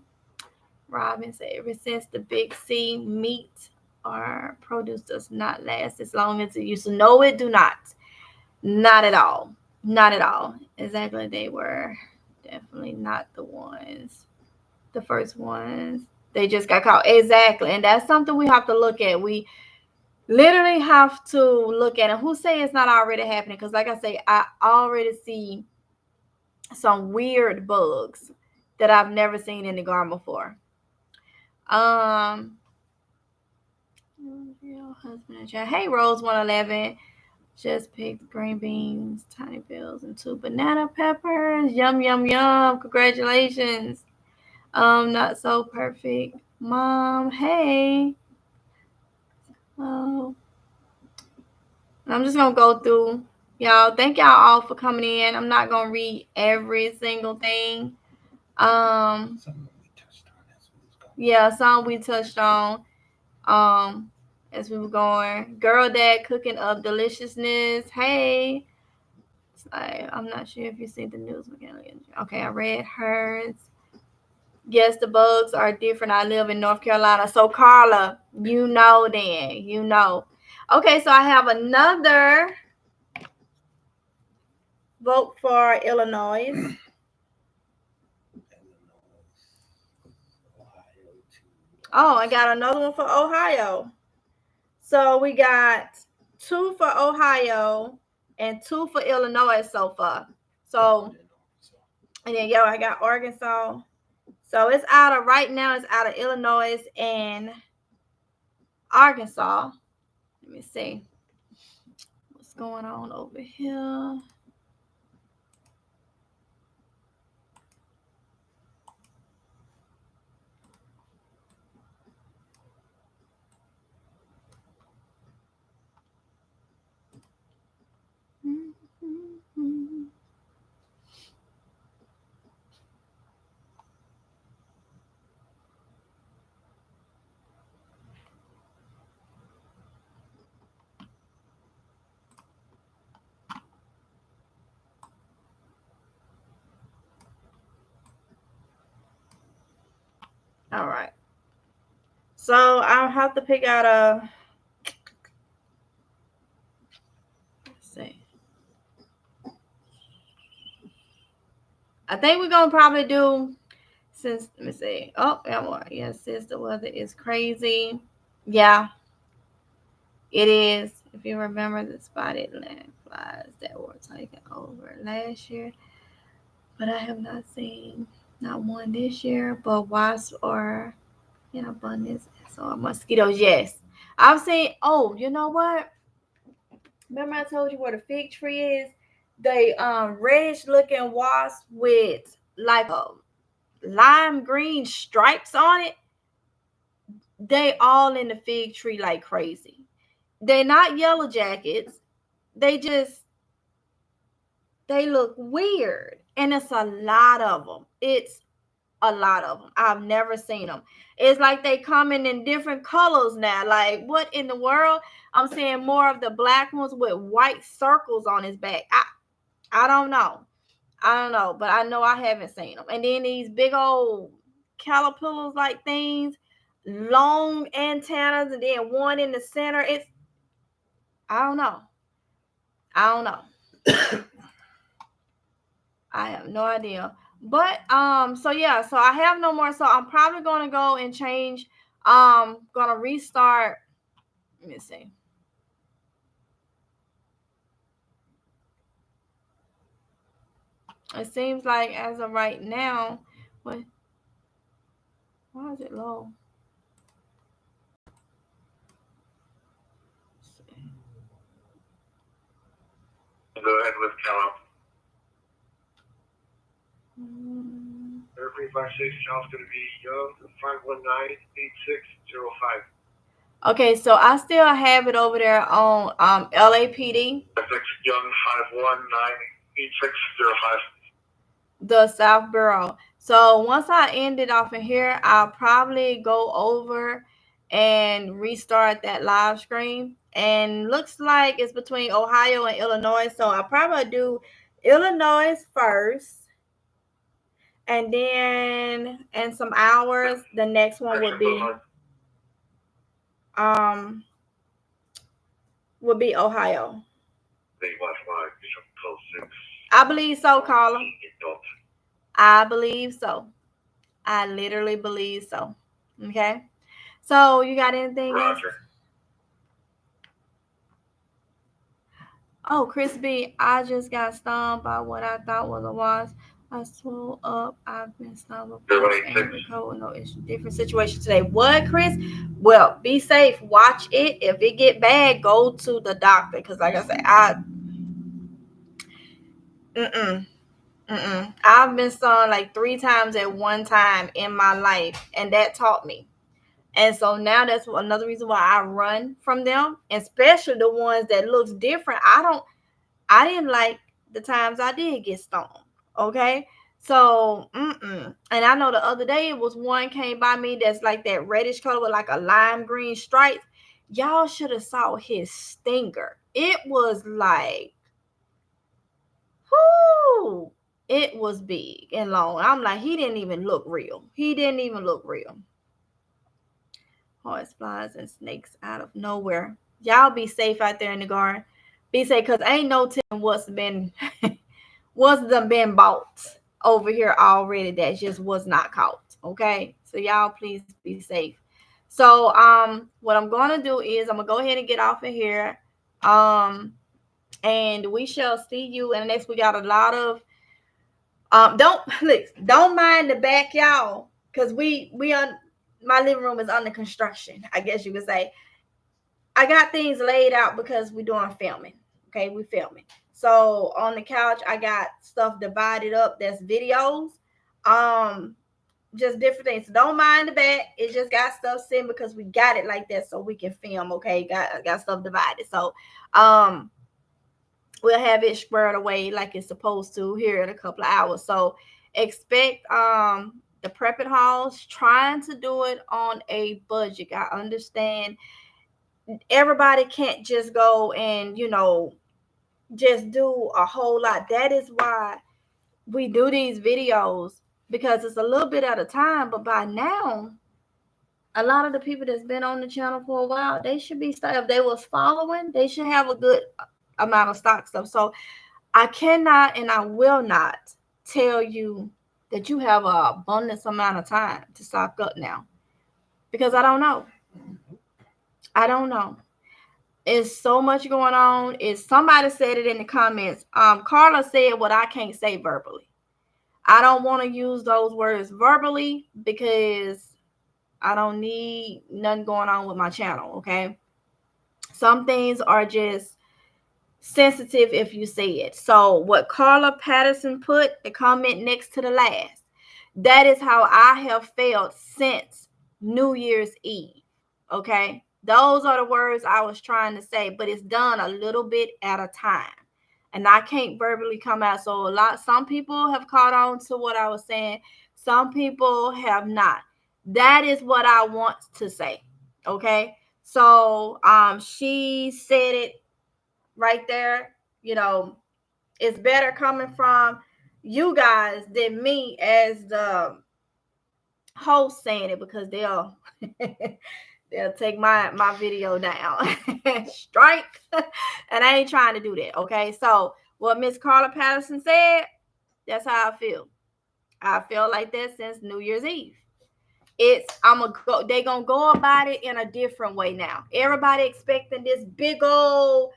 Robin said, ever since the big C, meat or produce does not last as long as it used to. No, it do not. Not at all. Not at all. Exactly, they were definitely not the first ones. They just got caught. Exactly. And that's something we have to look at. We literally have to look at it. Who say it's not already happening? Because like I say, I already see some weird bugs that I've never seen in the garden before. Hey, Rose 111. Just picked green beans, tiny bills, and 2 banana peppers. Yum, yum, yum. Congratulations. Not so perfect. Mom, hey. Oh. I'm just going to go through. Y'all, thank y'all all for coming in. I'm not going to read every single thing. Yeah, some we touched on. As we were going. Girl Dad cooking up deliciousness. Hey. I'm not sure if you see the news. Okay, I read hers. Yes, the bugs are different. I live in North Carolina. So, Carla, you know then. You know. Okay, so I have another vote for Illinois. Oh, I got another one for Ohio. So we got 2 for Ohio and 2 for Illinois so far. So, and then I got Arkansas. So it's out of right now. It's out of Illinois and Arkansas. Let me see what's going on over here. All right. So I'll have to pick out a. Let's see. I think we're gonna probably do since let me see. Oh, yeah, more. Yes, since the weather is crazy. Yeah, it is. If you remember the spotted land flies that were taken over last year, but I have not seen not one this year. But wasps are in abundance. So mosquitoes, yes. I've seen. Oh, you know what? Remember I told you where the fig tree is? They reddish looking wasp with like a lime green stripes on it. They all in the fig tree like crazy. They're not yellow jackets. They just they look weird, and it's a lot of them. It's a lot of them. I've never seen them. It's like they coming in different colors now. Like what in the world? I'm seeing more of the black ones with white circles on his back. I don't know. I don't know, but I know I haven't seen them. And then these big old caterpillars like things, long antennas, and then one in the center. It's I don't know. I don't know. I have no idea. But so yeah, so I have no more. So I'm probably gonna go and change. Gonna restart. Let me see. It seems like as of right now, what why is it low? Go ahead with Cal. Airplane 56, Cal's going to be Young 519-8605. Okay, so I still have it over there on LAPD. 56 Young 519-8605. The South Borough. So once I end it off in here, I'll probably go over and restart that live stream. And looks like it's between Ohio and Illinois. So I'll probably do Illinois first. And then in some hours, the next one um would be Ohio. I believe so, Carla. I believe so. I literally believe so. Okay. So you got anything else? Oh, Chris B, I just got stung by what I thought was a wasp. I swole up. I've been stung before and recovered. No, it's a different situation today. What, Chris? Well, be safe. Watch it. If it get bad, go to the doctor. Because like I said, I've been stung like 3 times at one time in my life, and that taught me. And so now that's another reason why I run from them, especially the ones that looks different. I didn't like the times I did get stung. Okay. So, and I know the other day it was one came by me that's like that reddish color with like a lime green stripe. Y'all should have saw his stinger. It was like, whoo, it was big and long. I'm like, he didn't even look real. He didn't even look real. Horse flies and snakes out of nowhere. Y'all be safe out there in the garden. Be safe, because ain't no telling what's been bought over here already that just was not caught. Okay. So y'all please be safe. So what I'm gonna do is I'm gonna go ahead and get off of here. And we shall see you in the next. We got a lot of don't mind the back, y'all, because we on my living room is under construction, I guess you could say. I got things laid out because we're doing filming. Okay, we're filming. So on the couch, I got stuff divided up. That's videos, just different things. So don't mind the back. It just got stuff sitting because we got it like that so we can film. Okay, got stuff divided. So we'll have it squared away like it's supposed to here in a couple of hours. So expect the prepping halls, trying to do it on a budget. I understand everybody can't just go and just do a whole lot. That is why we do these videos, because it's a little bit at a time. But by now a lot of the people that's been on the channel for a while, they should be, if they was following, they should have a good amount of stock stuff. So I cannot and I will not tell you that you have an abundance amount of time to stock up now, because I don't know. I don't know. It's so much going on. Somebody said it in the comments. Carla said what I can't say verbally. I don't want to use those words verbally because I don't need nothing going on with my channel, okay? Some things are just sensitive if you say it. So what Carla Patterson put, the comment next to the last, that is how I have felt since New Year's Eve, okay? Those are the words I was trying to say, but it's done a little bit at a time. And I can't verbally come out. So some people have caught on to what I was saying. Some people have not. That is what I want to say. Okay. So she said it right there. It's better coming from you guys than me as the host saying it, because they'll they'll take my video down. Strike. And I ain't trying to do that. Okay. So what Miss Carla Patterson said, that's how I feel. I feel like that since New Year's Eve. They gonna go about it in a different way now. Everybody expecting this big old,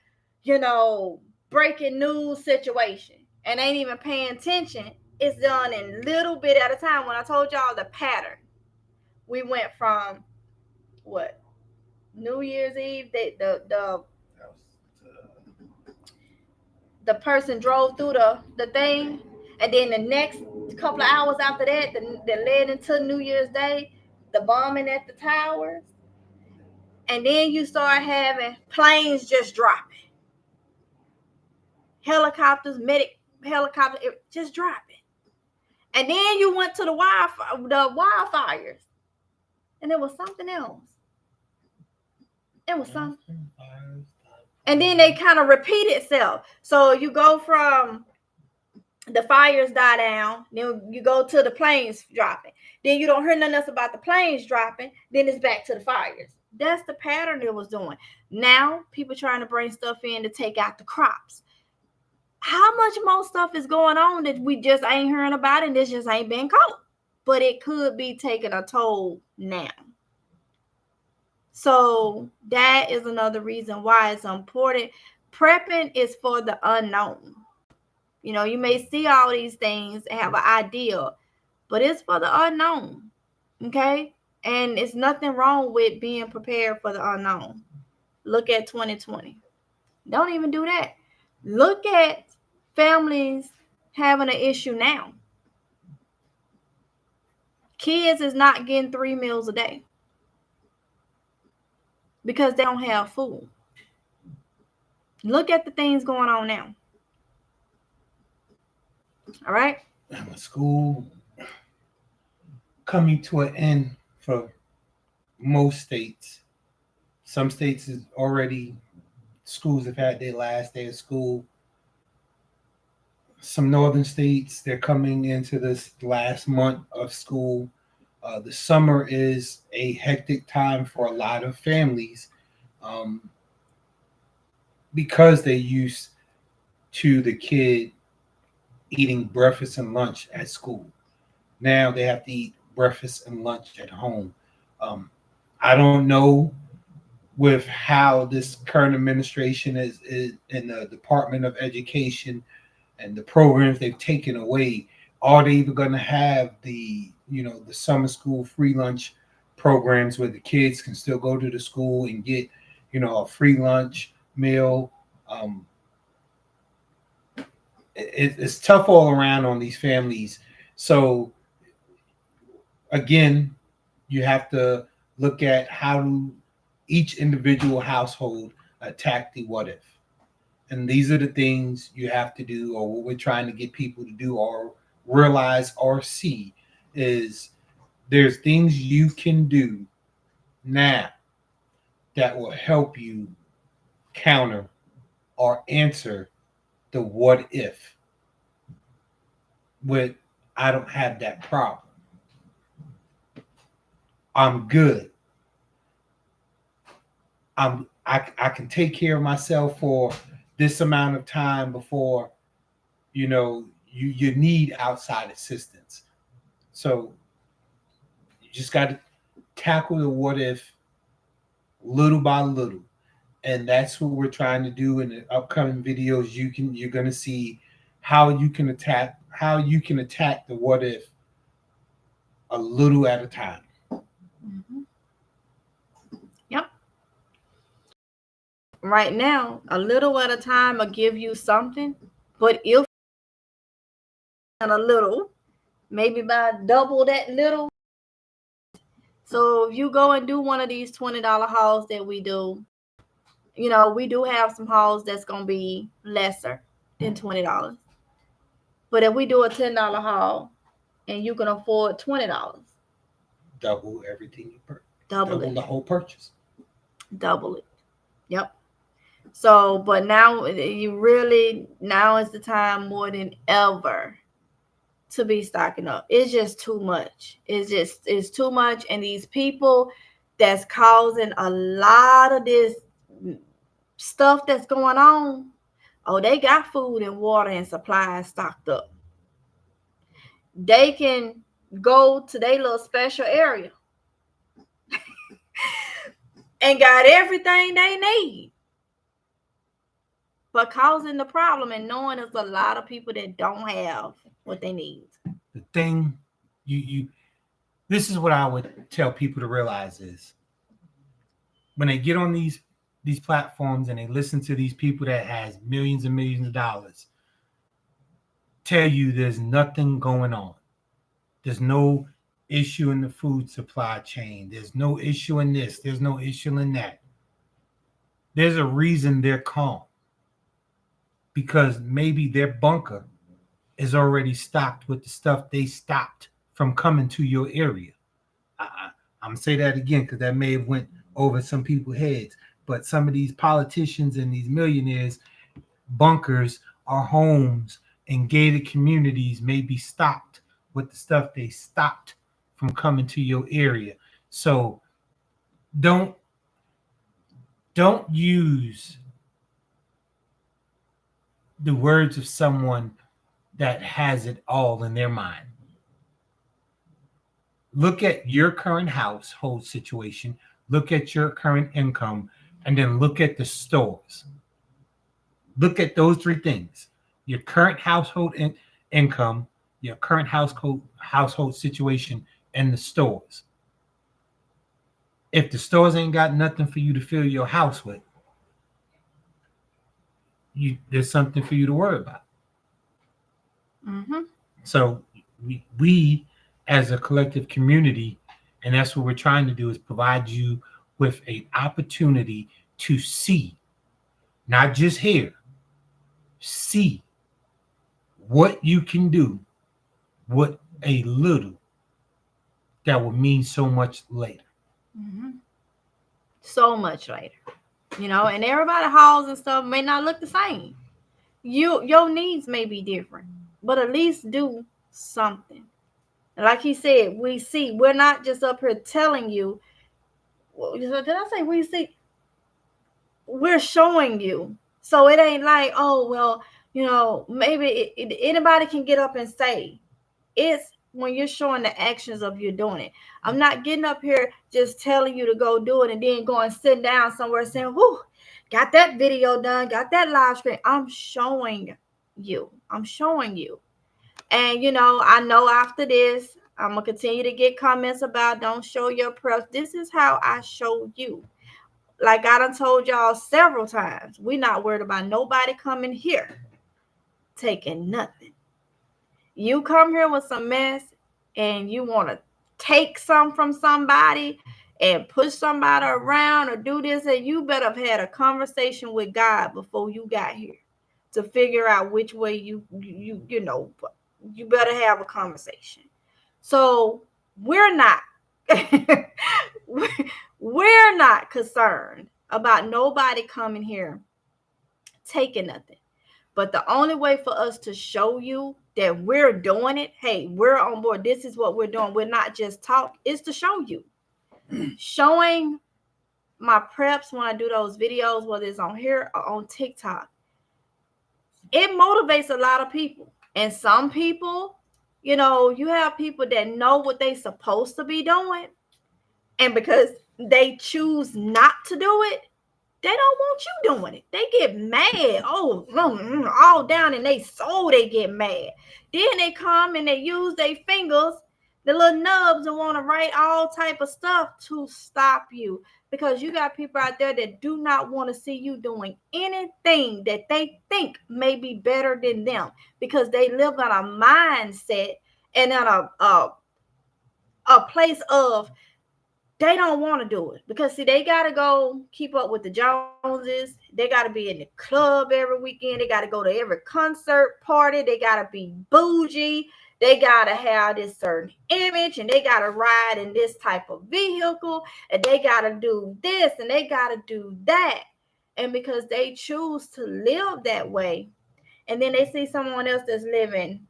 breaking news situation, and ain't even paying attention. It's done in little bit at a time. When I told y'all the pattern, we went from what? New Year's Eve, the person drove through the thing, and then the next couple of hours after that, that led into New Year's Day, the bombing at the towers, and then you start having planes just dropping, helicopters, helicopters just dropping, and then you went to the wildfires, and it was something else. It was something. And then they kind of repeat itself. So you go from the fires die down, then you go to the planes dropping. Then you don't hear nothing else about the planes dropping. Then it's back to the fires. That's the pattern it was doing. Now people trying to bring stuff in to take out the crops. How much more stuff is going on that we just ain't hearing about, and this just ain't been caught? But it could be taking a toll now. So that is another reason why it's important. Prepping is for the unknown. You may see all these things and have an idea, but it's for the unknown. Okay? And it's nothing wrong with being prepared for the unknown. Look at 2020. Don't even do that. Look at families having an issue now. Kids is not getting 3 meals a day because they don't have food. Look at the things going on now. All right? School coming to an end for most states. Some states is already, schools have had their last day of school. Some northern states, they're coming into this last month of school. The summer is a hectic time for a lot of families because they're used to the kid eating breakfast and lunch at school. Now they have to eat breakfast and lunch at home. I don't know with how this current administration is in the Department of Education and the programs they've taken away. Are they even going to have the summer school free lunch programs where the kids can still go to the school and get a free lunch meal? It's tough all around on these families. So again, you have to look at how each individual household attack the what if. And these are the things you have to do, or what we're trying to get people to do or realize or see is there's things you can do now that will help you counter or answer the what if. With I don't have that problem. I'm good. I can take care of myself for this amount of time before you need outside assistance. So you just got to tackle the what if little by little, and that's what we're trying to do in the upcoming videos. You're going to see how you can attack the what if a little at a time. Mm-hmm. Yep. Right now, a little at a time will give you something, but if a little, maybe by double that little. So if you go and do one of these $20 hauls that we do, we do have some hauls that's going to be lesser than $20. But if we do a $10 haul and you can afford $20, double everything you purchase. Double the whole purchase. Double it. Yep. So, but now now is the time more than ever to be stocking up. It's just too much. It's too much. And these people that's causing a lot of this stuff that's going on, they got food and water and supplies stocked up. They can go to their little special area and got everything they need. But causing the problem and knowing there's a lot of people that don't have what they need. The thing this is what I would tell people to realize is when they get on these platforms and they listen to these people that has millions and millions of dollars tell you there's nothing going on. There's no issue in the food supply chain. There's no issue in this. There's no issue in that. There's a reason they're calm. Because maybe their bunker is already stocked with the stuff they stopped from coming to your area. I'm going to say that again because that may have went over some people's heads. But some of these politicians and these millionaires' bunkers or homes and gated communities may be stocked with the stuff they stopped from coming to your area. So don't use the words of someone that has it all in their mind. Look at your current household situation, look at your current income, and then look at the stores. Look at those three things. Your current household income, your current household situation, and the stores. If the stores ain't got nothing for you to fill your house with, there's something for you to worry about. Mm-hmm. So we as a collective community, and that's what we're trying to do, is provide you with an opportunity to see, not just hear, see what you can do with a little that will mean so much later. Mm-hmm. So much later. And everybody's hauls and stuff may not look the same. Your needs may be different, but at least do something. Like he said, we're not just up here telling you. Did I say we see? We're showing you. So it ain't like, oh, well, maybe anybody can get up and say. It's when you're showing the actions of you doing it. I'm not getting up here just telling you to go do it and then go and sit down somewhere saying, whoo, got that video done, got that live stream. I'm showing you. And, I know after this, I'm going to continue to get comments about don't show your press. This is how I show you. Like I done told y'all several times, we're not worried about nobody coming here taking nothing. You come here with some mess and you want to take some from somebody and push somebody around or do this, and you better have had a conversation with God before you got here to figure out which way you better have a conversation. So we're not we're not concerned about nobody coming here taking nothing. But the only way for us to show you that we're doing it, hey, we're on board, this is what we're doing, we're not just talk, is to show you. Showing my preps, when I do those videos, whether it's on here or on TikTok, it motivates a lot of people. And some people, you have people that know what they're supposed to be doing, and because they choose not to do it, they don't want you doing it. They get mad. Oh, all down in their soul, they get mad. Then they come and they use their fingers, the little nubs, and want to write all type of stuff to stop you. Because you got people out there that do not want to see you doing anything that they think may be better than them, because they live in a mindset and in a place of they don't want to do it. Because see, they got to go keep up with the Joneses. They got to be in the club every weekend. They got to go to every concert party. They got to be bougie. They got to have this certain image, and they got to ride in this type of vehicle, and they got to do this, and they got to do that. And because they choose to live that way, and then they see someone else that's living,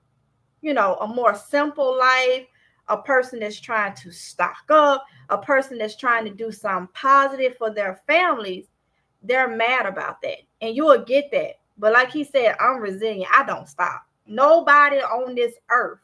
a more simple life, a person that's trying to stock up, a person that's trying to do something positive for their families, they're mad about that. And you will get that. But like he said, I'm resilient. I don't stop. Nobody on this earth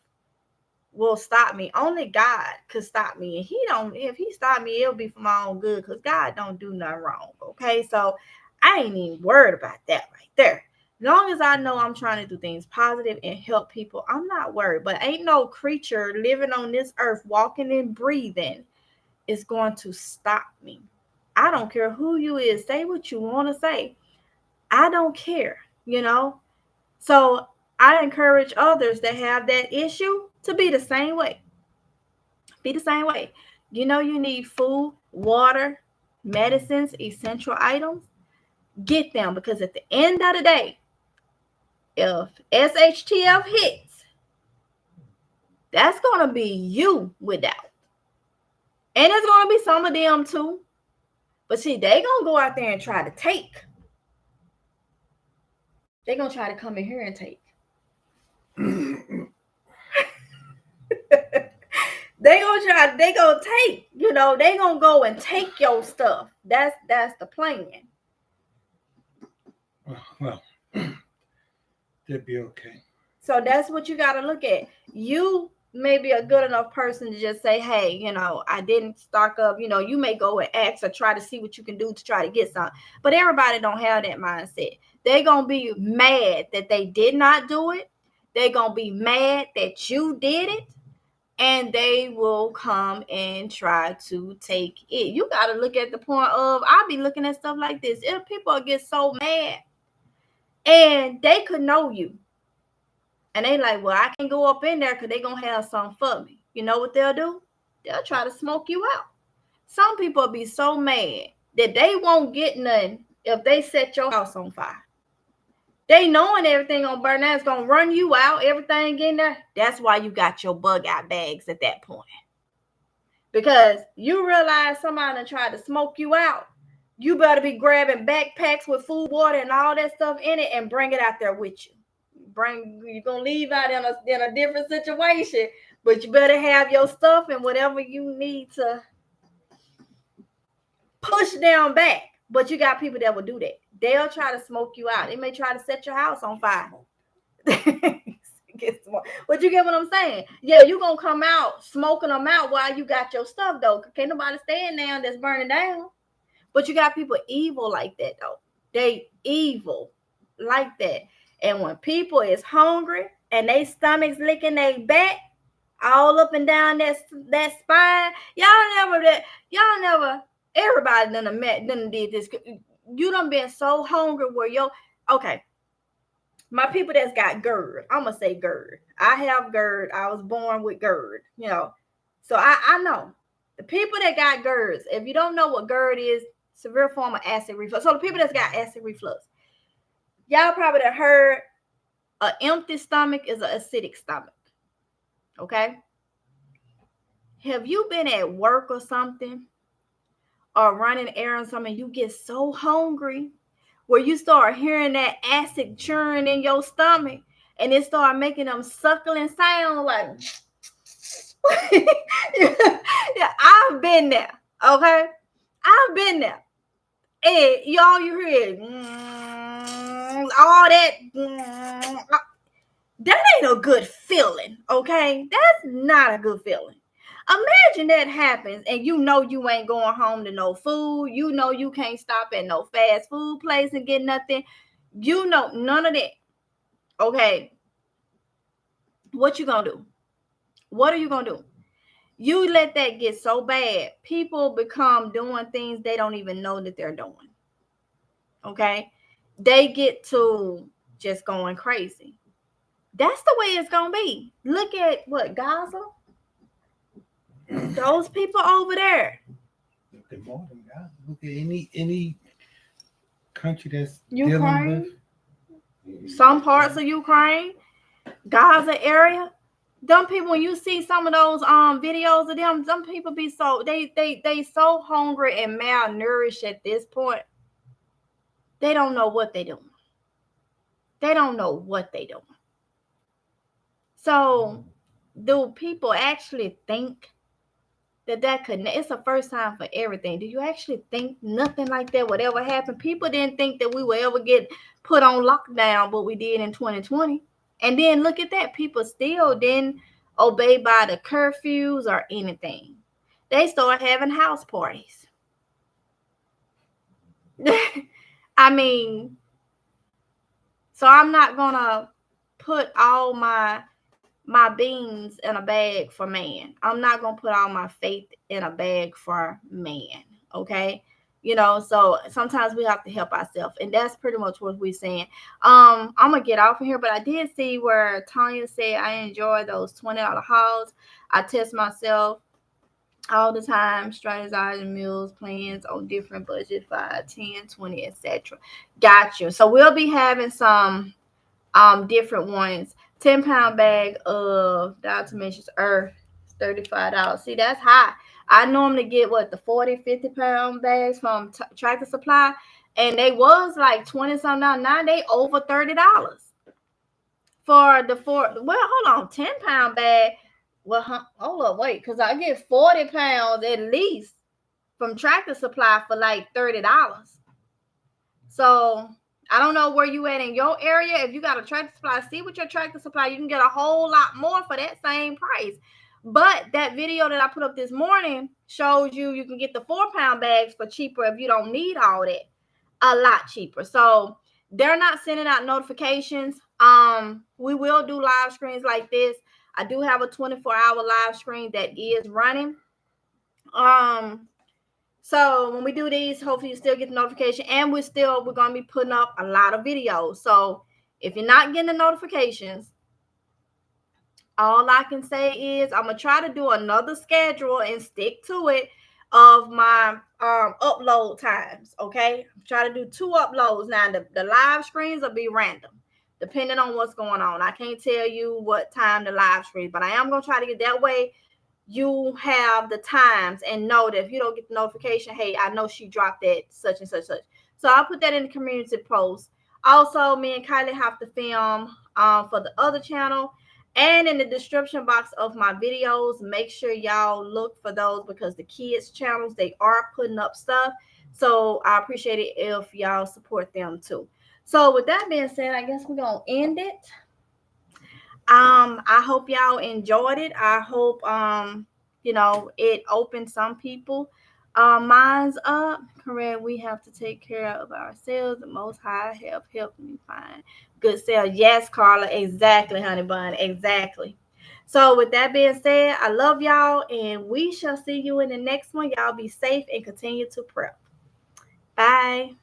will stop me. Only God could stop me. And if he stopped me, it'll be for my own good, because God don't do nothing wrong. Okay. So I ain't even worried about that right there. As long as I know I'm trying to do things positive and help people, I'm not worried. But ain't no creature living on this earth, walking and breathing, is going to stop me. I don't care who you is. Say what you want to say. I don't care, So I encourage others that have that issue to be the same way. Be the same way. You need food, water, medicines, essential items. Get them, because at the end of the day, if SHTF hits, that's going to be you without. And it's going to be some of them too. But see, they going to go out there and try to take. They're going to try to come in here and take. They gonna take, they gonna go and take your stuff. That's the plan. Well, that'd be okay. So that's what you got to look at. You may be a good enough person to just say, hey, I didn't stock up. You may go and ask or try to see what you can do to try to get some. But everybody don't have that mindset. They're going to be mad that they did not do it. They're going to be mad that you did it. And they will come and try to take it. You got to look at the point of, I'll be looking at stuff like this. If people get so mad and they could know you, and they like, well, I can go up in there because they're going to have something for me. You know what they'll do? They'll try to smoke you out. Some people will be so mad that they won't get nothing if they set your house on fire. They knowing everything gonna burn out, it's gonna run you out, everything in there. That's why you got your bug out bags at that point. Because you realize somebody tried to smoke you out. You better be grabbing backpacks with food, water, and all that stuff in it and bring it out there with you. You're gonna leave out in a different situation, but you better have your stuff and whatever you need to push down back. But you got people that will do that. They'll try to smoke you out. They may try to set your house on fire. But you get what I'm saying? Yeah, you're going to come out smoking them out while you got your stuff, though. Can't nobody stand down that's burning down. But you got people evil like that, though. They evil like that. And when people is hungry and they stomachs licking their back all up and down that spine, y'all never, everybody done did this. You done been so hungry where okay. My people that's got GERD, I'm gonna say GERD. I have GERD. I was born with GERD, So I know the people that got GERDs. If you don't know what GERD is, severe form of acid reflux. So the people that's got acid reflux, y'all probably have heard an empty stomach is an acidic stomach. Okay. Have you been at work or something, or running errands, something, you get so hungry where you start hearing that acid churn in your stomach and it start making them suckling sound like yeah, I've been there. Okay. I've been there. Hey, y'all, you hear all that. That ain't a good feeling, okay? That's not a good feeling. Imagine that happens and you know you ain't going home to no food. You know you can't stop at no fast food place and get nothing. You know none of that. Okay. What you gonna do? What are you gonna do? You let that get so bad, people become doing things they don't even know that they're doing. Okay. They get to just going crazy. That's the way it's gonna be. Look at what Gaza, those people over there. Look at more than God. Look at any country that's Ukraine, dealing with some parts of Ukraine, Gaza area. Them people, when you see some of those videos of them, some people be so they so hungry and malnourished at this point. They don't know what they doing. They don't know what they doing. So, do people actually think that could? It's the first time for everything. Do you actually think nothing like that would ever happen? People didn't think that we would ever get put on lockdown, but we did in 2020. And then look at that. People still didn't obey by the curfews or anything. They started having house parties. I mean, so I'm not gonna put all my beans in a bag for man. I'm not gonna put all my faith in a bag for man. Okay. So sometimes we have to help ourselves, and that's pretty much what we're saying. I'm gonna get off of here, but I did see where Tanya said I enjoy those $20 hauls. I test myself all the time, strategizing meals plans on different budget, 5, 10, 20, etc. Got you. So we'll be having some different ones. 10-pound bag of Diatomaceous earth, $35. See, that's high. I normally get the 40-50 pound bags from Tractor Supply, and they was like 20 something dollars. Now they over $30 for the hold on, 10-pound bag. Well, hold up, wait, because I get 40 pounds at least from Tractor Supply for like $30. So I don't know where you at in your area. If you got a Tractor Supply, see what your Tractor Supply, you can get a whole lot more for that same price. But that video that I put up this morning shows you can get the 4-pound bags for cheaper if you don't need all that. A lot cheaper. So they're not sending out notifications. We will do live screens like this. I do have a 24-hour live screen that is running. So when we do these, hopefully you still get the notification, and we're going to be putting up a lot of videos. So if you're not getting the notifications, all I can say is I'm going to try to do another schedule and stick to it of my upload times. Okay. Try to do 2 uploads. Now the live screens will be random depending on what's going on. I can't tell you what time the live screen, but I am going to try to get that way. You have the times and know that if you don't get the notification, hey, I know she dropped that such and such. So I'll put that in the community post. Also, me and Kylie have to film for the other channel, and in the description box of my videos, make sure y'all look for those because the kids channels, they are putting up stuff. So I appreciate it if y'all support them too. So with that being said, I guess we're gonna end it. I hope y'all enjoyed it. I hope it opened some people minds up. Correct. We have to take care of ourselves. The Most High have helped me find good sales. Yes, Carla. Exactly, honey bun. Exactly. So with that being said, I love y'all, and we shall see you in the next one. Y'all be safe and continue to prep. Bye.